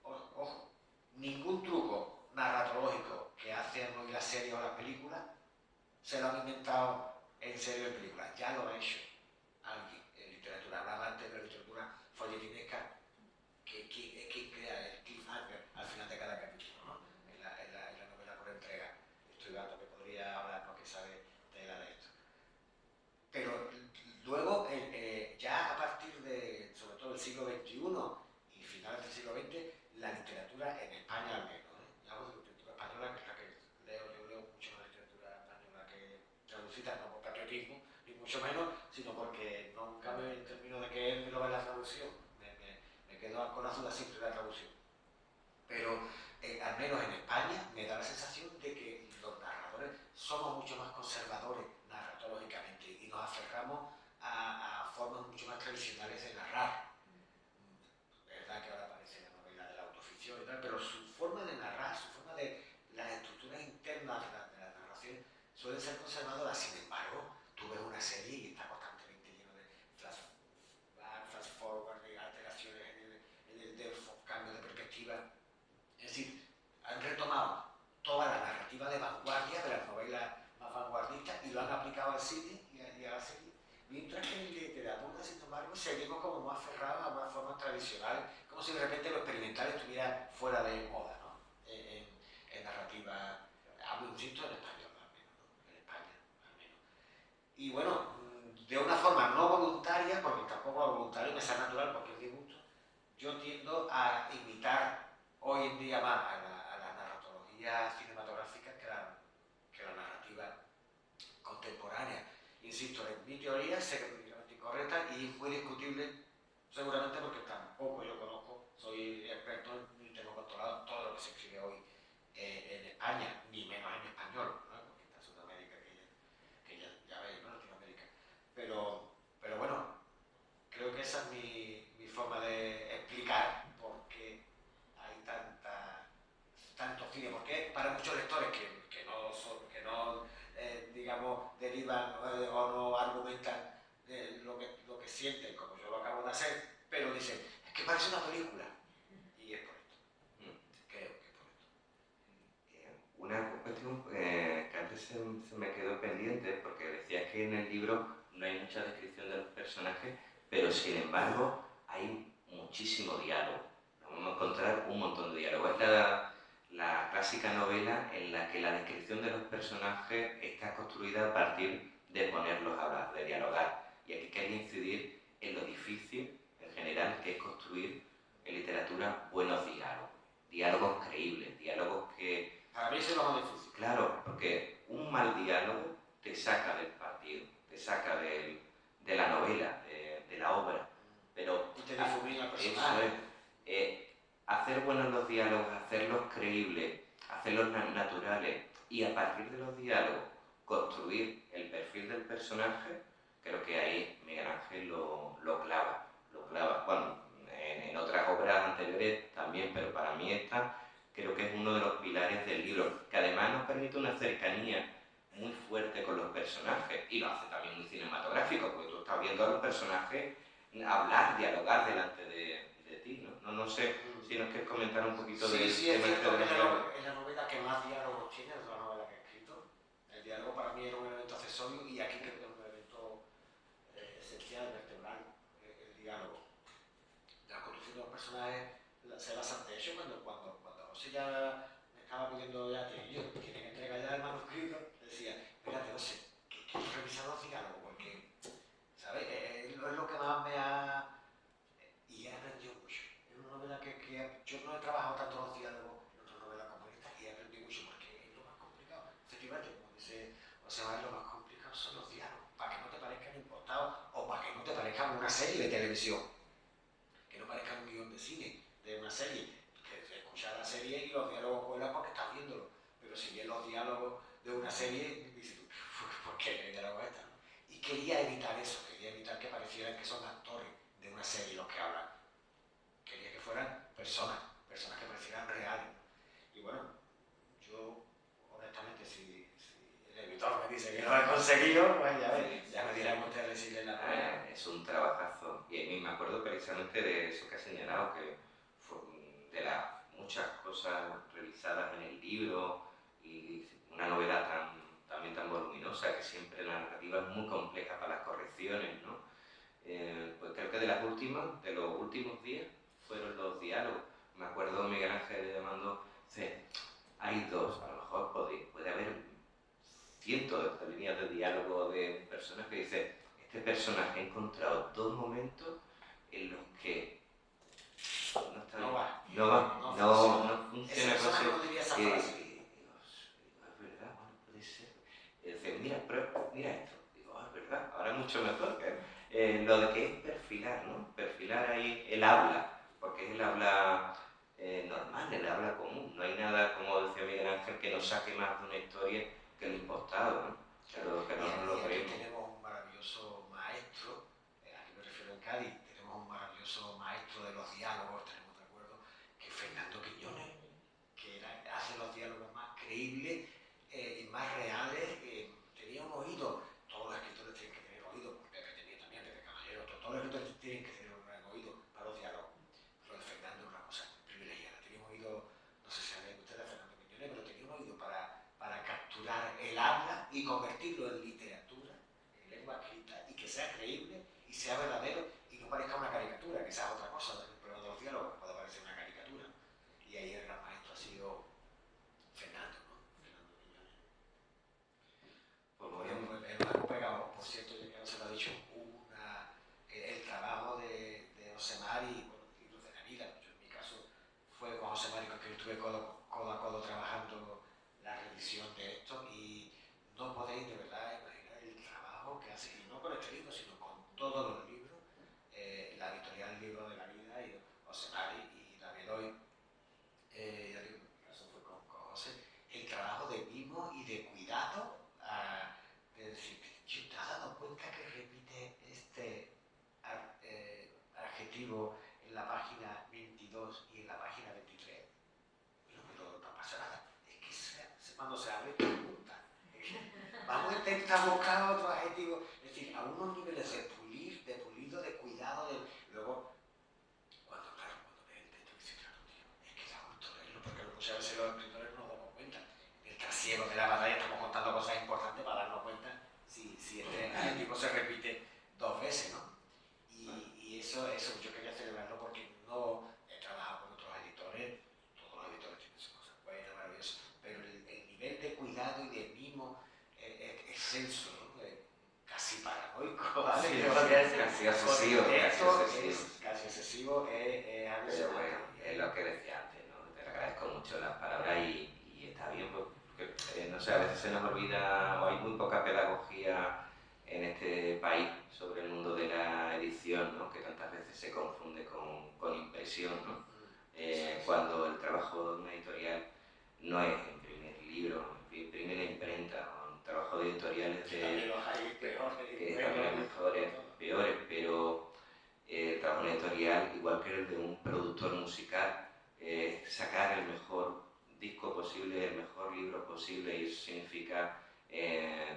[SPEAKER 2] Ojo, ningún truco narratológico que hacen hoy las series o las películas se lo han inventado en serie o en película, ya lo ha hecho alguien en literatura. Hablaba antes de la literatura folletinesca, que crea el cliffhanger al final de cada capítulo, ¿no? En la novela por entrega. Estoy gato que podría hablar porque sabe tela de esto. Pero luego, ya a partir de, sobre todo el siglo XXI y finales del siglo XX, la literatura en España al menos, y hablo de literatura española, que es la que leo, yo leo mucho la literatura española que traducida, no por patriotismo, ni mucho menos, sino porque nunca me termino de creérmelo en la traducción, me quedo con la duda siempre de la traducción. Pero al menos en España me da la sensación de que los narradores somos mucho más conservadores narratológicamente y nos aferramos a formas mucho más tradicionales de narrar. Es verdad que ahora aparece la novela de la autoficción y tal, pero su forma de narrar, su forma de las estructuras internas de la narración suelen ser conservadoras. Sin embargo, tú ves una serie y está constantemente lleno de flash forward, de alteraciones en el cambio de perspectiva. Es decir, han retomado toda la narrativa de vanguardia de las novelas más vanguardistas y lo han aplicado al cine y a la serie. Mientras que en literatura, sin embargo, seguimos como más aferrados a unas formas tradicionales, como si de repente lo experimental estuviera fuera de moda, ¿no? En narrativa, hablo, insisto, en español al menos, ¿no? En España al menos. Y bueno, de una forma no voluntaria, porque tampoco es voluntario, me sale natural porque es mi gusto, yo tiendo a imitar hoy en día más a la narratología cinematográfica que la narrativa contemporánea. Insisto, en mi teoría sé que es políticamente incorrecta y es muy discutible, seguramente porque tampoco yo conozco, soy experto ni tengo controlado todo lo que se escribe hoy en España, ni menos en español, ¿no? Porque está Sudamérica que ya veis, ¿no? Latinoamérica. Pero bueno, creo que esa es mi forma de explicar por qué hay tanto cine, porque para muchos lectores que no digamos, derivan o no argumentan lo que sienten, como yo lo acabo de hacer, pero dicen, es que parece una película, y es por esto. Creo que es por esto.
[SPEAKER 3] Una cuestión que antes se me quedó pendiente, porque decías que en el libro no hay mucha descripción de los personajes, pero sin embargo hay muchísimo diálogo. Vamos a encontrar un montón de diálogo. Es la clásica novela en la que la descripción de los personajes está construida a partir de ponerlos a hablar, de dialogar. Y aquí quería incidir en lo difícil, en general, que es construir en literatura buenos diálogos. Diálogos creíbles, diálogos que...
[SPEAKER 2] Para mí eso es lo más difícil.
[SPEAKER 3] Claro, porque un mal diálogo te saca del partido, te saca de la novela, de la obra. Pero
[SPEAKER 2] te difumina el
[SPEAKER 3] Eso
[SPEAKER 2] personaje.
[SPEAKER 3] es. Hacer buenos los diálogos, hacerlos creíbles, hacerlos naturales y a partir de los diálogos construir el perfil del personaje, creo que ahí Miguel Ángel lo clava. Bueno, en otras obras anteriores también, pero para mí esta creo que es uno de los pilares del libro, que además nos permite una cercanía muy fuerte con los personajes y lo hace también muy cinematográfico, porque tú estás viendo a los personajes hablar, dialogar delante de ti, ¿no? No sé si nos quieres comentar un poquito del
[SPEAKER 2] Sí, es
[SPEAKER 3] tema
[SPEAKER 2] cierto que
[SPEAKER 3] del diálogo.
[SPEAKER 2] es la novela que más diálogos tiene de toda la novela que he escrito. El diálogo para mí era un elemento accesorio y aquí creo que es un elemento esencial, vertebral, el diálogo. La construcción de los personajes se basa, de hecho, cuando José ya me estaba pidiendo ya que yo tiene que entregar ya el manuscrito, decía, espérate, José, que quiero revisar los diálogos, porque, ¿sabes? Es lo que más me ha... Y he aprendido mucho. Es una novela que yo no he trabajado tanto los diálogos en otras novelas como esta y he aprendido mucho porque es lo más complicado. Efectivamente, como dice José Manuel, lo más complicado son los diálogos, para que no te parezcan importados o para que no te parezcan una serie de televisión, que no parezcan un guión de cine, de una serie, que se escucha la serie y los diálogos vuelan porque estás viéndolo, pero si ves los diálogos de una serie, dices tú, ¿por qué el diálogo es esta? ¿No? Y quería evitar eso, quería evitar que parecieran que son actores de una serie los que hablan. Quería que fueran personas que parecieran reales. Y bueno, yo, honestamente, si el editor me dice que lo he conseguido, pues ya me dirán ustedes decirle la pena.
[SPEAKER 3] Es un trabajazo. Y a mí me acuerdo precisamente de eso que has señalado, que fue de las muchas cosas revisadas en el libro y una novela también tan voluminosa, que siempre la narrativa es muy compleja para las correcciones, ¿no? Pues creo que de los últimos días fueron los diálogos. Me acuerdo Miguel Ángel llamando, hay dos, a lo mejor puede haber cientos de líneas de diálogo de personas que dicen, este personaje ha encontrado dos momentos en los que no funciona
[SPEAKER 2] Esa persona no diría esa frase.
[SPEAKER 3] Es verdad, bueno, puede ser. Dice, mira esto. Digo, es verdad, ahora es mucho mejor que lo de que es perfilar, ¿no? Perfilar ahí el habla, porque es el habla normal, el habla común. No hay nada, como decía Miguel Ángel, que nos saque más de una historia que lo impostado, ¿no? Claro, que no nos lo
[SPEAKER 2] Y
[SPEAKER 3] creemos.
[SPEAKER 2] aquí tenemos un maravilloso maestro, aquí me refiero en Cádiz, tenemos un maravilloso maestro de los diálogos, tenemos de acuerdo, que es Fernando Quiñones, que hace los diálogos más creíbles y más reales. Tenía un oído, todos los escritores tienen que tener oído, Pepe tenía también, Pepe Caballero, todos los escritores tienen que tener un gran oído para los diálogos. Lo de Fernando es una cosa privilegiada, tenía un oído, no sé si saben ustedes a Fernando Quiñones, pero tenía un oído para capturar el habla y convertirlo en literatura, en lengua escrita, y que sea creíble y sea verdadero y no parezca una caricatura, que esa es otra cosa del problema de los diálogos, que puede parecer una caricatura. Y ahí el gran maestro ha sido Fernando, ¿no? Fernando Quiñones.
[SPEAKER 3] Pues muy bien.
[SPEAKER 2] El Marco Pegado, por cierto, ya que no se lo ha dicho, el trabajo de José Mari, bueno, los libros de la vida, yo en mi caso fue con José Mari con quien estuve codo a codo trabajando la revisión de esto y no podéis de verdad imaginar el trabajo que hace, y no con este libro, sino con todos los libros, la editorial Libro de la Vida y José Mari y David Hoy, ya digo, en mi caso fue con José, el trabajo de mimo y de cuidado, de decir, ¿te has dado cuenta que repite este adjetivo en la página 22 y en la página 23? Pero no pasa nada, es que cuando se abre pregunta. Vamos a intentar buscar otro adjetivo, es decir, a unos niveles de pulido, de cuidado, luego, cuando ves el texto dices, claro, tío, es que da gusto leerlo, porque muchas veces los escritores no nos damos cuenta. En el trasiego de la batalla estamos contando cosas importantes para darnos cuenta si este adjetivo se repite dos veces, ¿no? Y eso yo quería celebrarlo porque no he trabajado con otros editores, todos los editores tienen sus cosas buenas, maravillosas, pero el nivel de cuidado y de mimo es excelso, ¿no? Casi paranoico, ¿vale?
[SPEAKER 3] Sí, casi obsesivo.
[SPEAKER 2] Casi excesivo, es
[SPEAKER 3] Pero bueno, es lo que decía antes, ¿no? Te agradezco mucho las palabras y está bien, porque no sé, a veces se nos olvida o hay muy poca pedagogía en este país sobre el mundo de la edición, ¿no? Que tantas veces se confunde con impresión, ¿no? Cuando el trabajo de una editorial no es imprimir libros, imprimir la imprenta, o un trabajo de editoriales de...
[SPEAKER 2] También los hay peores,
[SPEAKER 3] que también hay mejores, peores, pero el trabajo editorial, igual que el de un productor musical, sacar el mejor disco posible, el mejor libro posible, y eso significa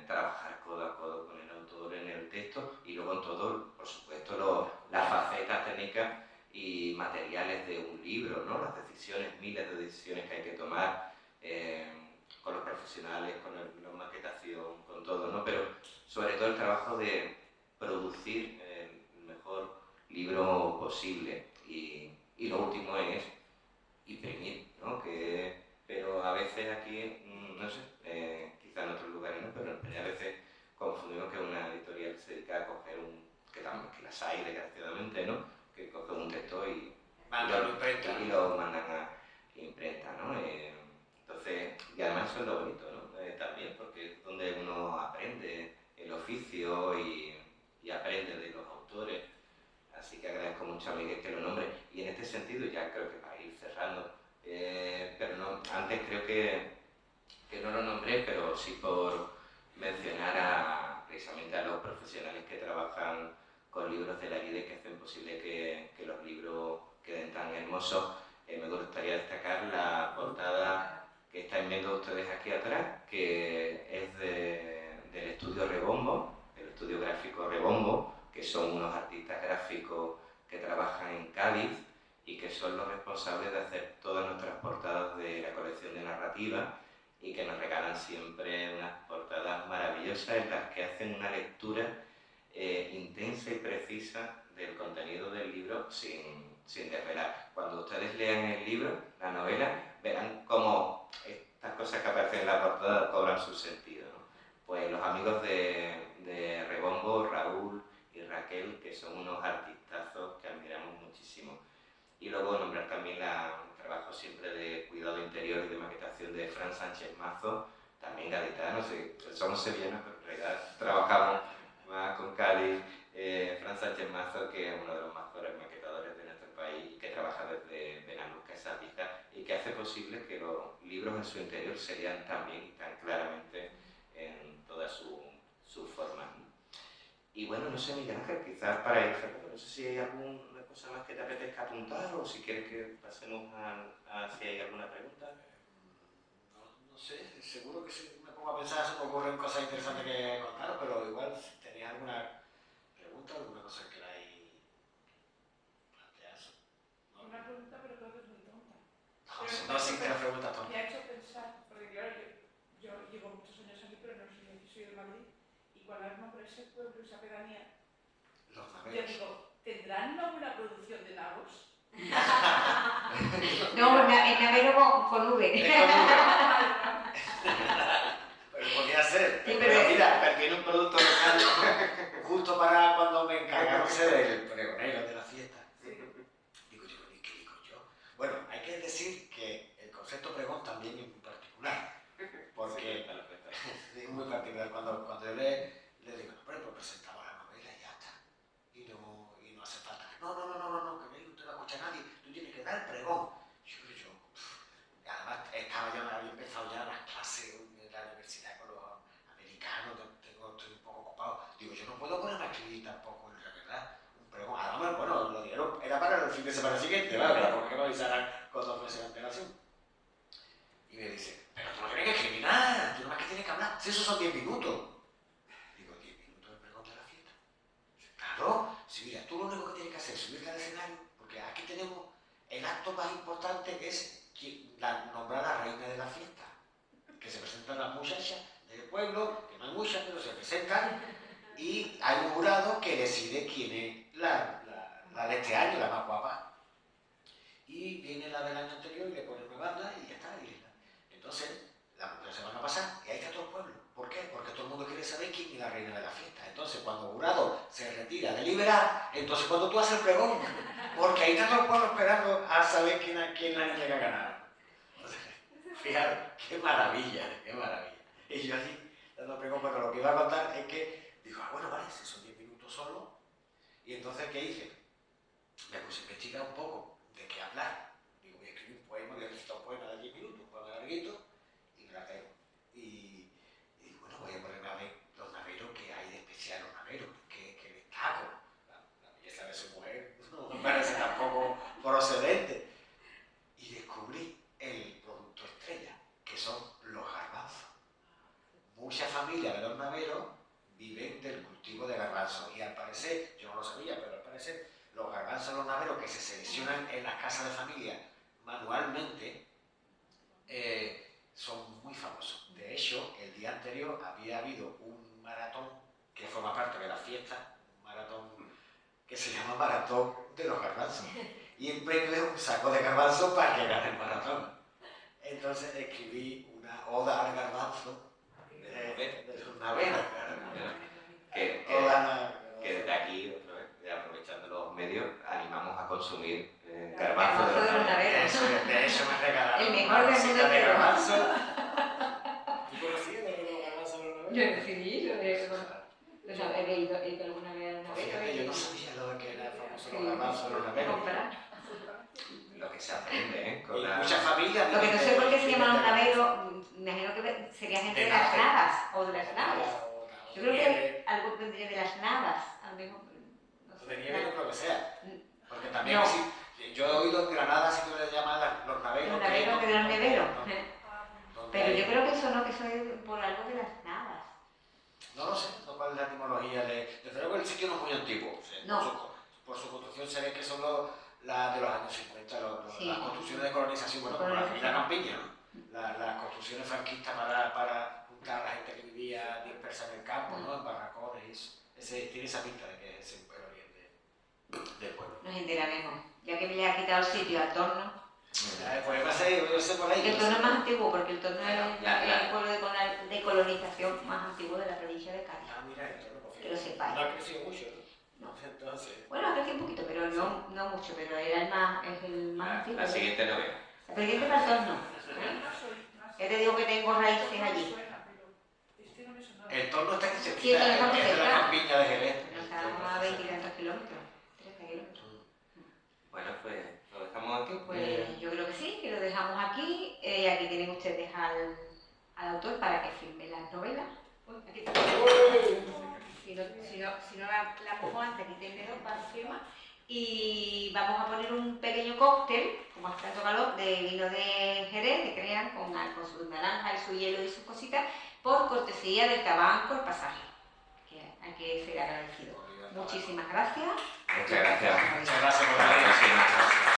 [SPEAKER 3] trabajar codo a codo con el autor en el texto y luego en todo, por supuesto, las facetas técnicas y materiales de un libro, ¿no? Las decisiones, miles de decisiones que hay que tomar con los profesionales, con la maquetación, con todo, ¿no? Pero sobre todo el trabajo de producir el mejor libro posible, y lo último es imprimir, ¿no? Pero a veces aquí, no sé, quizá en otros lugares no, pero en España a veces confundimos que una editorial se dedica a coger que las hay desgraciadamente, ¿no? Que coge un texto y lo mandan a imprenta, ¿no? Entonces, y además eso es lo bonito, ¿no? También, porque es donde uno aprende el oficio y aprende de los autores. Así que agradezco mucho a Miguel que lo nombre. Y en este sentido, ya creo que para ir cerrando, pero no, antes creo que no lo nombré, pero sí por mencionar precisamente a los profesionales que trabajan con libros de la vida y que hacen posible que los libros queden tan hermosos. Me gustaría destacar la portada que están viendo ustedes aquí atrás, que es del estudio Rebombo, el estudio gráfico Rebombo, que son unos artistas gráficos que trabajan en Cádiz y que son los responsables de hacer todas nuestras portadas de la colección de narrativa, y que nos regalan siempre unas portadas maravillosas en las que hacen una lectura intensa y precisa del contenido del libro sin desvelar. Cuando ustedes lean el libro, la novela, verán cómo estas cosas que aparecen en la portada cobran su sentido, ¿no? Pues los amigos de Rebombo, Raúl y Raquel, que son unos artistazos que admiramos muchísimo. Y luego nombrar también el trabajo siempre de cuidado interior y de maquetación de Fran Sánchez Mazo, también gaditano, somos sevillanos, pero en realidad trabajamos más con Cádiz. Fran Sánchez Mazo, que es uno de los mejores maquetadores de nuestro país y que trabaja desde Benalúzcar, esa pista, y que hace posible que los libros en su interior se lean tan bien y tan claramente en toda su forma. Y bueno, no sé, Miguel Ángel, quizás para ir cerrando, no sé si hay alguna cosa más que te apetezca apuntar o si quieres que pasemos a si hay alguna pregunta.
[SPEAKER 2] No sé, seguro que si me pongo a pensar se me ocurren cosas interesantes que contaros, pero igual si tenéis alguna pregunta, alguna cosa que queráis plantear. ¿No?
[SPEAKER 5] Una pregunta, pero creo que es muy tonta.
[SPEAKER 2] No sé qué la pregunta tonta.
[SPEAKER 5] Me ha hecho pensar, porque claro, yo llevo muchos años aquí, pero no soy de Madrid, y cuando has nombrado ese pueblo, esa pedanía,
[SPEAKER 2] Los
[SPEAKER 5] yo
[SPEAKER 2] naveros.
[SPEAKER 5] digo, ¿tendrán alguna producción de nabos?
[SPEAKER 1] No, en Navero con V.
[SPEAKER 2] Es con V. Pero podría ser.
[SPEAKER 1] Sí,
[SPEAKER 2] pero mira, pero tiene un producto local justo para cuando me encargándose del pregonero de la fiesta. Digo yo, ¿qué digo yo? Bueno, hay que decir que el concepto pregón también es muy particular. Porque es muy particular. Cuando yo le digo, no, pero presentamos la novela y ya está. Y no hace falta. No, que no te lo escucha nadie. Tú tienes que dar pregón. Yo, además, había empezado ya las clases en la universidad con los americanos, estoy un poco ocupado. Digo, yo no puedo ponerme a escribir tampoco, en realidad, un pregón. Además, bueno, lo dijeron, era para el fin de semana siguiente, ¿vale? Pero porque me avisaran con 2 meses de antelación. Y me dice, pero tú no tienes que escribir nada, tú nomás que tienes que hablar. Si esos son 10 minutos. Digo, 10 minutos de pregón de la fiesta. Claro, si mira, tú lo único que tienes que hacer es subirte al escenario, porque aquí tenemos el acto más importante, que es nombrar a la reina de la fiesta, que se presentan las muchachas del pueblo, que no hay muchas, pero se presentan, y hay un jurado que decide quién es la de este año, la más guapa. Y viene la del año anterior y le pone una banda y ya está. Entonces, la semana pasada, y ahí está todo el pueblo. ¿Por qué? Porque todo el mundo quiere saber quién es la reina de la fiesta. Entonces, cuando el jurado se retira a deliberar, entonces cuando tú haces el pregón, porque ahí está todo el pueblo esperando a saber quién es la niña que ha ganado. Entonces, fíjate, qué maravilla, qué maravilla. Y yo así, dando pregón, pero lo que iba a contar es que Digo, bueno, vale, si son 10 minutos solo. Y entonces, ¿qué hice? Me puse a investigar un poco de qué hablar. Digo, voy a escribir un poema, voy a recitar un poema de 10 minutos, un poema larguito, y me la pego. Y digo, bueno, voy a ponerme a ver los naveros, que hay de especial los naveros, que destaco. La belleza de su mujer no me parece tampoco procedente. Y descubrí el producto estrella, que son los garbanzos. Muchas familias de los naveros viven del cultivo de garbanzos y al parecer, yo no lo sabía, pero al parecer los garbanzos de los naveros que se seleccionan en las casas de familia manualmente son muy famosos. De hecho, el día anterior había habido un maratón que forma parte de la fiesta, un maratón que se llama Maratón de los Garbanzos. Y el premio es un saco de garbanzos para que gane el maratón. Entonces escribí una oda al garbanzo de los naveros.
[SPEAKER 3] Que desde aquí, otra vez, aprovechando los medios, animamos a consumir garbanzos de los naveros.
[SPEAKER 2] De eso me regalaron
[SPEAKER 1] El mejor
[SPEAKER 2] una
[SPEAKER 1] del
[SPEAKER 2] cosita
[SPEAKER 1] mundo
[SPEAKER 2] de
[SPEAKER 1] entero.
[SPEAKER 2] garbanzo. ¿Tú conocías los garbanzos de los naveros?
[SPEAKER 1] Yo sí, he leído alguna vez una vez.
[SPEAKER 2] Yo no sabía lo que era famoso los garbanzos de los naveros.
[SPEAKER 3] Lo que se aprende, ¿eh? Con
[SPEAKER 2] Y
[SPEAKER 3] la...
[SPEAKER 2] muchas familias.
[SPEAKER 1] Lo que no sé por qué se llaman los naveros, me imagino que sería gente de las navas o de las naves. Yo creo que algo vendría de las navas, a lo mejor. No sé.
[SPEAKER 2] De nieve no creo que sea. Porque también
[SPEAKER 1] No.
[SPEAKER 2] yo he oído en Granada si no le llaman los naveros.
[SPEAKER 1] Los naveros que de los neveros.
[SPEAKER 2] Donde
[SPEAKER 1] Pero
[SPEAKER 2] hay-
[SPEAKER 1] yo creo que eso no, que eso es por algo de las navas.
[SPEAKER 2] No lo sé, no cuál es la etimología de... Desde luego el sitio no es muy antiguo. O sea,
[SPEAKER 1] No.
[SPEAKER 2] por su construcción se ve que son las de los años 50,
[SPEAKER 1] Sí.
[SPEAKER 2] las construcciones de colonización, bueno, como la campiña, ¿no? Las construcciones franquistas para juntar a la gente que vivía dispersa en el campo, ¿no? En barracones y eso. Tiene esa pinta de que es el oriente del pueblo.
[SPEAKER 1] Nos enteraremos. Ya que me le ha quitado el sitio al Torno.
[SPEAKER 2] Pues va a ser, yo sé por ahí.
[SPEAKER 1] El Torno es más antiguo porque el Torno es
[SPEAKER 3] La-
[SPEAKER 1] el pueblo de colonización más antiguo de la provincia de Cádiz.
[SPEAKER 2] Ah, mira, esto no
[SPEAKER 1] Que lo sepáis.
[SPEAKER 2] No ha crecido mucho, ¿no? Entonces...
[SPEAKER 1] Bueno, ha crecido un poquito, pero no mucho, pero era es el más antiguo.
[SPEAKER 3] La siguiente novela.
[SPEAKER 1] La siguiente para el Torno. Ya te digo que tengo raíces allí.
[SPEAKER 5] Este no me sonaba.
[SPEAKER 2] El torno está aquí
[SPEAKER 1] Sí,
[SPEAKER 2] cerquita,
[SPEAKER 1] el torno está
[SPEAKER 2] es de la
[SPEAKER 1] cerca.
[SPEAKER 2] campiña de Jerez.
[SPEAKER 1] Pero estamos a 20 y tantos kilómetros. 30 kilómetros.
[SPEAKER 3] Bueno, pues lo dejamos aquí.
[SPEAKER 1] Pues yo creo que sí, que lo dejamos aquí. Aquí tienen ustedes al autor para que firme las novelas. Uy, aquí está. Si no la mojo antes, aquí tiene dos para firma. Y vamos a poner un pequeño cóctel, como hace tanto calor, de vino de Jerez, que crean, con su naranja y su hielo y sus cositas, por cortesía del Tabanco El Pasaje, que hay que ser agradecido. Muchísimas gracias.
[SPEAKER 3] Muchas gracias.
[SPEAKER 2] Muchas gracias por
[SPEAKER 3] Hasta la
[SPEAKER 2] venir.
[SPEAKER 3] próxima.